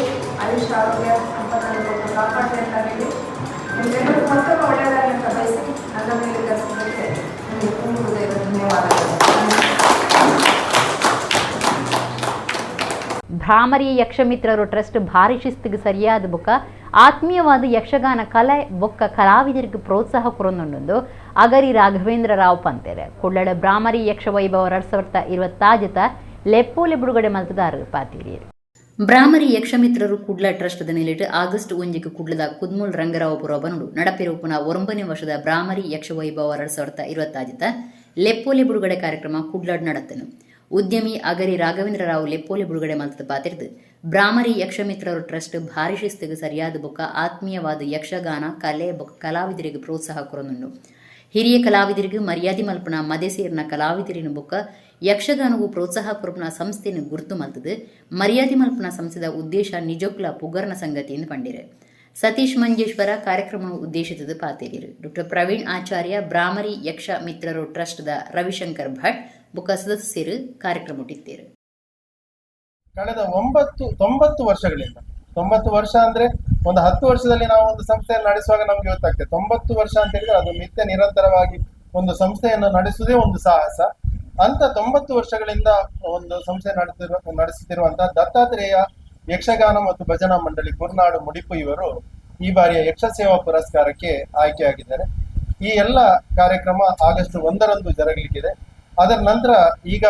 ಆಯುಷ್ ಆರೋಗ್ಯ ಸಂಪತ್ತನ್ನು ಕೊಟ್ಟು ಕಾಪಾಡಿ ಅಂತ ಹೇಳಿ ನಿಮ್ಗೆಲ್ಲರೂ ಮತ್ತೊಮ್ಮೆ ಒಳ್ಳೆಯದಾಗಿ ಅಂತ ಬಯಸಿ ನನ್ನ ಮೇಲೆ ಕೆಲಸಕ್ಕೆ ನಿಮಗೆ ತುಂಬ ಹೃದಯದ ಧನ್ಯವಾದಗಳು. ಭ್ರಾಮರಿ ಯಕ್ಷಮಿತ್ರರು ಟ್ರಸ್ಟ್ ಭಾರಿ ಶಿಸ್ತಿಗೆ ಸರಿಯಾದ ಬೊಕ್ಕ ಆತ್ಮೀಯವಾದ ಯಕ್ಷಗಾನ ಕಲೆ ಬೊಕ್ಕ ಕಲಾವಿದರಿಗೆ ಪ್ರೋತ್ಸಾಹ ಕೊರೊಂದುಂಡು ಅಗರಿ ರಾಘವೇಂದ್ರ ರಾವ್ ಪಂತೆರೆ ಕುಳ್ಳಡ ಭ್ರಾಮರಿ ಯಕ್ಷ ವೈಭವ 2025 ಲೆಪ್ಪೋಲೆ ಬಿಡುಗಡೆ ಮಲ್ತದಾರ ಪಾತಿರಿಯರು. ಬ್ರಾಹ್ಮರಿ ಯಕ್ಷಮಿತ್ರರು ಕುಡ್ಲ ಟ್ರಸ್ಟ್ದ ನೆಲೆಟ್ಟು ಆಗಸ್ಟ್ 1 ಕುಡ್ಲದ ಕುದ್ಮೂಲ್ ರಂಗರಾವಪುರ ಬನುಡು ನಡಪಿರುಪುನ 9ನೇ ವರ್ಷದ ಬ್ರಾಹ್ಮರಿ ಯಕ್ಷ ವೈಭವ 2025 ಲೆಪ್ಪೋಲೆ ಬಿಡುಗಡೆ ಕಾರ್ಯಕ್ರಮ ಕುಡ್ಲಾಡ್ ನಡತನು. ಉದ್ಯಮಿ ಅಗರಿ ರಾಘವೇಂದ್ರ ರಾವ್ ಲೆಪ್ಪೋಲೆ ಬಿಡುಗಡೆ ಮಲ್ತದ ಪಾತಿರ್ದು ಬ್ರಾಹ್ಮರಿ ಯಕ್ಷಮಿತ್ರರು ಟ್ರಸ್ಟ್ ಭಾರಿ ಶಿಸ್ತಿಗೆ ಸರಿಯಾದ ಬೊಕ್ಕ ಆತ್ಮೀಯವಾದ ಯಕ್ಷಗಾನ ಕಲೆ ಬೊಕ್ಕ ಕಲಾವಿದರಿಗೆ ಪ್ರೋತ್ಸಾಹ ಕೊರೊಂದುಂಡು. ಹಿರಿಯ ಕಲಾವಿದರಿಗೆ ಮರ್ಯಾದೆ ಮಲ್ಪನ ಮದೆ ಸೇರಿನ ಕಲಾವಿದರಿನ ಬೊಕ್ಕ ಯಕ್ಷಗಾನಗೂ ಪ್ರೋತ್ಸಾಹ ಕೊರಪನ ಸಂಸ್ಥೆಯನ್ನು ಗುರುತು ಮಲ್ತದು ಮರ್ಯಾದೆ ಮಲ್ಪನ ಸಂಸ್ಥೆದ ಉದ್ದೇಶ ನಿಜೋಕ್ಲ ಪುಗರ್ನ ಸಂಗತಿಯಿಂದ ಪಂಡಿರೆ. ಸತೀಶ್ ಮಂಜೇಶ್ವರ ಕಾರ್ಯಕ್ರಮ ಉದ್ದೇಶಿಸಿದ ಪಾತೇರಿರು. ಡಾಕ್ಟರ್ ಪ್ರವೀಣ್ ಆಚಾರ್ಯ ಬ್ರಾಹ್ಮರಿ ಯಕ್ಷ ಮಿತ್ರರು ಟ್ರಸ್ಟ್ದ ರವಿಶಂಕರ್ ಭಟ್ ಬೊಕ್ಕ ಸದಸ್ಯರು ಕಾರ್ಯಕ್ರಮ ಮುಟ್ಟಿದ್ದೇರು. ಕಳೆದ 90 ವರ್ಷಗಳಿಂದ 90 ವರ್ಷ ಅಂದ್ರೆ ಒಂದು 10 ವರ್ಷದಲ್ಲಿ ನಾವು ಒಂದು ಸಂಸ್ಥೆಯನ್ನು ನಡೆಸುವಾಗ ನಮ್ಗೆ ಗೊತ್ತಾಗ್ತದೆ. 90 ವರ್ಷ ಅಂತ ಹೇಳಿದ್ರೆ ಅದು ನಿತ್ಯ ನಿರಂತರವಾಗಿ ಒಂದು ಸಂಸ್ಥೆಯನ್ನು ನಡೆಸುವುದೇ ಒಂದು ಸಾಹಸ. ಅಂತ 90 ವರ್ಷಗಳಿಂದ ಒಂದು ಸಂಸ್ಥೆ ನಡೆಸುತ್ತಿರುವಂತಹ ದತ್ತಾತ್ರೇಯ ಯಕ್ಷಗಾನ ಮತ್ತು ಭಜನಾ ಮಂಡಳಿ ಕುರ್ನಾಡು ಮುಡಿಪು ಇವರು ಈ ಬಾರಿಯ ಯಕ್ಷ ಸೇವಾ ಪುರಸ್ಕಾರಕ್ಕೆ ಆಯ್ಕೆಯಾಗಿದ್ದಾರೆ. ಈ ಎಲ್ಲ ಕಾರ್ಯಕ್ರಮ ಆಗಸ್ಟ್ 1ರಂದು ಜರುಗಲಿಕ್ಕಿದೆ. ಅದರ ನಂತರ ಈಗ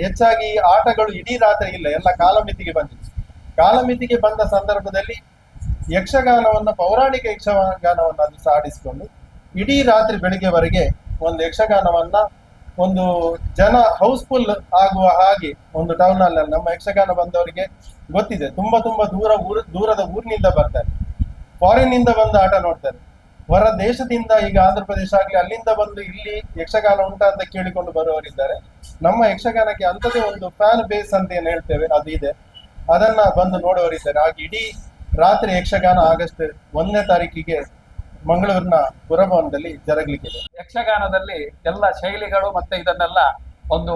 ಹೆಚ್ಚಾಗಿ ಆಟಗಳು ಇಡೀ ರಾತ್ರಿ ಇಲ್ಲ, ಎಲ್ಲ ಕಾಲಮಿತಿಗೆ ಬಂದಿದೆ. ಕಾಲಮಿತಿಗೆ ಬಂದ ಸಂದರ್ಭದಲ್ಲಿ ಯಕ್ಷಗಾನವನ್ನ ಪೌರಾಣಿಕ ಯಕ್ಷಗಾನವನ್ನ ಅದು ಸಾಡಿಸಿಕೊಂಡು ಇಡೀ ರಾತ್ರಿ ಬೆಳಿಗ್ಗೆವರೆಗೆ ಒಂದು ಯಕ್ಷಗಾನವನ್ನ ಒಂದು ಜನ ಹೌಸ್ಫುಲ್ ಆಗುವ ಹಾಗೆ ಒಂದು ಟೌನ್ ಅಲ್ಲಿ ನಮ್ಮ ಯಕ್ಷಗಾನ ಬಂದವರಿಗೆ ಗೊತ್ತಿದೆ. ತುಂಬಾ ದೂರದ ಊರಿನಿಂದ ಬರ್ತಾರೆ, ಫಾರಿನ್ ನಿಂದ ಬಂದು ಆಟ ನೋಡ್ತಾರೆ. ಹೊರ ದೇಶದಿಂದ ಈಗ ಆಂಧ್ರ ಪ್ರದೇಶ ಆಗ್ಲಿ ಅಲ್ಲಿಂದ ಬಂದು ಇಲ್ಲಿ ಯಕ್ಷಗಾನ ಉಂಟಾ ಅಂತ ಕೇಳಿಕೊಂಡು ಬರುವವರಿದ್ದಾರೆ. ನಮ್ಮ ಯಕ್ಷಗಾನಕ್ಕೆ ಅಂಥದ್ದೇ ಒಂದು ಫ್ಯಾನ್ ಬೇಸ್ ಅಂತ ಏನ್ ಹೇಳ್ತೇವೆ ಅದು ಇದೆ, ಅದನ್ನ ಬಂದು ನೋಡುವವರಿದ್ದಾರೆ. ಹಾಗೆ ಇಡೀ ರಾತ್ರಿ ಯಕ್ಷಗಾನ ಆಗಸ್ಟ್ 1ನೇ ತಾರೀಕಿಗೆ ಮಂಗಳೂರಿನ ಪುರಭವನದಲ್ಲಿ ಜರುಗಲಿಕ್ಕಿದೆ. ಯಕ್ಷಗಾನದಲ್ಲಿ ಎಲ್ಲ ಶೈಲಿಗಳು ಮತ್ತೆ ಇದನ್ನೆಲ್ಲ ಒಂದು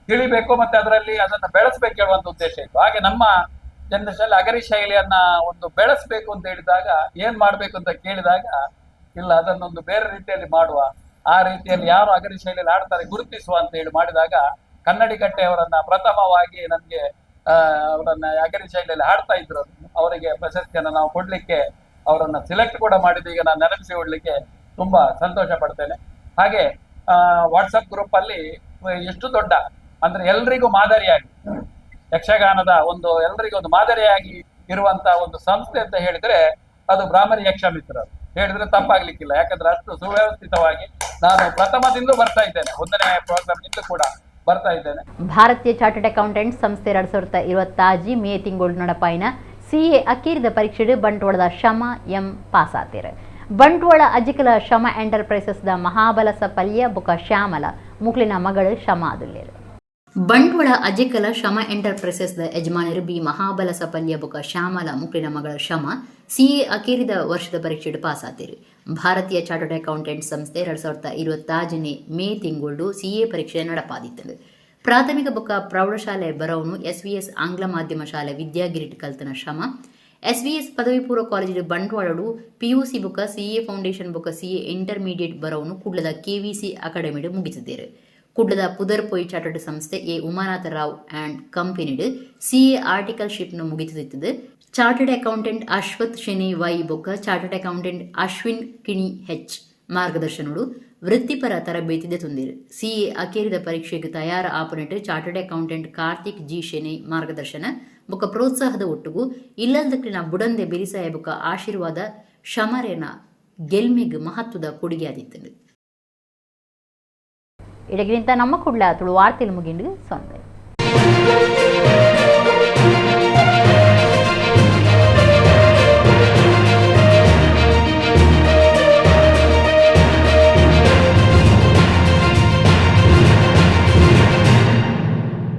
ತಿಳಿಬೇಕು ಮತ್ತೆ ಅದರಲ್ಲಿ ಅದನ್ನ ಬೆಳೆಸಬೇಕು ಹೇಳುವಂತ ಉದ್ದೇಶ ಇತ್ತು. ಹಾಗೆ ನಮ್ಮ ಜನರೇಷನ್ ಅಗರಿ ಶೈಲಿಯನ್ನ ಒಂದು ಬೆಳೆಸಬೇಕು ಅಂತ ಹೇಳಿದಾಗ ಏನ್ ಮಾಡ್ಬೇಕು ಅಂತ ಕೇಳಿದಾಗ ಇಲ್ಲ ಅದನ್ನೊಂದು ಬೇರೆ ರೀತಿಯಲ್ಲಿ ಮಾಡುವ, ಆ ರೀತಿಯಲ್ಲಿ ಯಾರು ಅಗರಿ ಶೈಲಿಯಲ್ಲಿ ಆಡ್ತಾರೆ ಗುರುತಿಸುವ ಅಂತ ಹೇಳಿ ಮಾಡಿದಾಗ ಕನ್ನಡಿಕಟ್ಟೆ ಅವರನ್ನ ಪ್ರಥಮವಾಗಿ ನಮ್ಗೆ ಅವರನ್ನ ಅಗರಿ ಶೈಲಿಯಲ್ಲಿ ಹಾಡ್ತಾ ಇದ್ರು. ಅವರಿಗೆ ಪ್ರಶಸ್ತಿಯನ್ನು ನಾವು ಕೊಡ್ಲಿಕ್ಕೆ ಅವರನ್ನ ಸಿಲೆಕ್ಟ್ ಕೂಡ ಮಾಡಿದ್ದು ಈಗ ನಾನು ನೆನಪಿಸಿ ಕೊಡ್ಲಿಕ್ಕೆ ತುಂಬಾ ಸಂತೋಷ ಪಡ್ತೇನೆ. ಹಾಗೆ ವಾಟ್ಸಪ್ ಗ್ರೂಪ್ ಅಲ್ಲಿ ಎಷ್ಟು ದೊಡ್ಡ ಅಂದ್ರೆ ಎಲ್ರಿಗೂ ಮಾದರಿಯಾಗಿ ಯಕ್ಷಗಾನದ ಒಂದು ಎಲ್ರಿಗೂ ಒಂದು ಮಾದರಿಯಾಗಿ ಇರುವಂತ ಒಂದು ಸಂಸ್ಥೆ ಅಂತ ಹೇಳಿದ್ರೆ ಅದು ಬ್ರಾಹ್ಮರಿ ಯಕ್ಷ ಮಿತ್ರರು ಹೇಳಿದ್ರೆ ತಪ್ಪಾಗ್ಲಿಕ್ಕಿಲ್ಲ. ಯಾಕಂದ್ರೆ ಅಷ್ಟು ಸುವ್ಯವಸ್ಥಿತವಾಗಿ ನಾನು ಪ್ರಥಮದಿಂದ ಬರ್ತಾ ಇದ್ದೇನೆ, 1ನೇ ಪ್ರೋಗ್ರಾಮ್ನಿಂದ ಕೂಡ ಬರ್ತಾ ಇದ್ದೇನೆ. ಭಾರತೀಯ ಚಾರ್ಟರ್ಡ್ ಅಕೌಂಟೆಂಟ್ ಸಂಸ್ಥೆ 2025 ಮೇ ತಿಂಗಳು ನಡಪಾಯಿನ CA ಅಕ್ಕೇರಿದ ಪರೀಕ್ಷೆಡು ಬಂಟ್ವಾಳದ ಶಮ ಎಂ ಪಾಸ್ ಆತೀರು. ಬಂಟ್ವಾಳ ಅಜಿಕಲ ಶಮ ಎಂಟರ್ಪ್ರೈಸಸ್ದ ಮಹಾಬಲಸ ಪಲ್ಯ ಬೊಕ ಶ್ಯಾಮಲ ಮುಕ್ಲಿನ ಮಗಳು ಶಮ ಅದುಲ್ಲೇರು. ಬಂಟ್ವಾಳ ಅಜಿಕಲ ಶಮ ಎಂಟರ್ಪ್ರೈಸಸ್ದ ಯಜಮಾನರು ಬಿ ಮಹಾಬಲಸ ಪಲ್ಯ ಬೊಕ ಶ್ಯಾಮಲ ಮುಕ್ಲಿನ ಮಗಳ ಶಮ CA ಅಕ್ಕೇರಿದ ವರ್ಷದ ಪರೀಕ್ಷೆಡು ಪಾಸ್ ಆತೀರು. ಭಾರತೀಯ ಚಾರ್ಟರ್ಡ್ ಅಕೌಂಟೆಂಟ್ ಸಂಸ್ಥೆ 2025 ಮೇ ತಿಂಗಳು CA ಪರೀಕ್ಷೆ ನಡಪಾದಿತ್ತು. ಪ್ರಾಥಮಿಕ ಬೊಕ್ಕ ಪ್ರೌಢಶಾಲೆ ಬರವನು SVS ಆಂಗ್ಲ ಮಾಧ್ಯಮ ಶಾಲೆ ವಿದ್ಯಾಗಿರಿಟ್ ಕಲ್ತನ ಶ್ರಮ SVS ಪದವಿ ಪೂರ್ವ ಕಾಲೇಜು ಬಂಟ್ವಾಳಡು PUC ಬೊಕ್ಕ CA ಫೌಂಡೇಶನ್ ಬೊಕ್ಕ CA ಇಂಟರ್ಮೀಡಿಯೇಟ್ ಬರವನು ಕುಡ್ಲದ KVC ಅಕಾಡೆಮಿಡ್ ಮುಗಿಸಿದ್ದೇರು. ಕುಡ್ಲದ ಪುದರ್ಪೊಯ್ ಚಾರ್ಟರ್ಡ್ ಸಂಸ್ಥೆ A ಉಮಾನಾಥ ರಾವ್ ಆ್ಯಂಡ್ ಕಂಪನಿಡ್ CA ಆರ್ಟಿಕಲ್ ಶಿಪ್ನ ಮುಗಿಸುತ್ತಿದ್ದು. Chartered accountant Ashwath Shenoy Y ಬೊಕ್ಕ chartered accountant Ashwin Kini H ಮಾರ್ಗದರ್ಶನಡು ವೃತ್ತಿಪರ ತರಬೇತಿದೆ ತುಂದಿರು. CA ಅಕೇರಿದ ಪರೀಕ್ಷೆಗೆ ತಯಾರ ಆಪನೆಟ್ chartered accountant Karthik G Shenoy ಮಾರ್ಗದರ್ಶನ ಬೊಕ್ಕ ಪ್ರೋತ್ಸಾಹದ ಒಟ್ಟುಗು ಇಲ್ಲದಕ್ಕಿನ ಬುಡಂದೆ ಬಿರಿಸಾಯ ಬೊಕ್ಕ ಆಶೀರ್ವಾದ ಶಮರೇನ ಗೆಲ್ಮೆಗ್ ಮಹತ್ವದ ಕೊಡುಗೆ ಆದಿತ್ತು. ಇಡಗಿಂತ ನಮ್ಮ ಕುಡ್ಲ ತುಳು ವಾರ್ತೆಲು ಮುಗಿಂಡು ಸೊಂದೆ.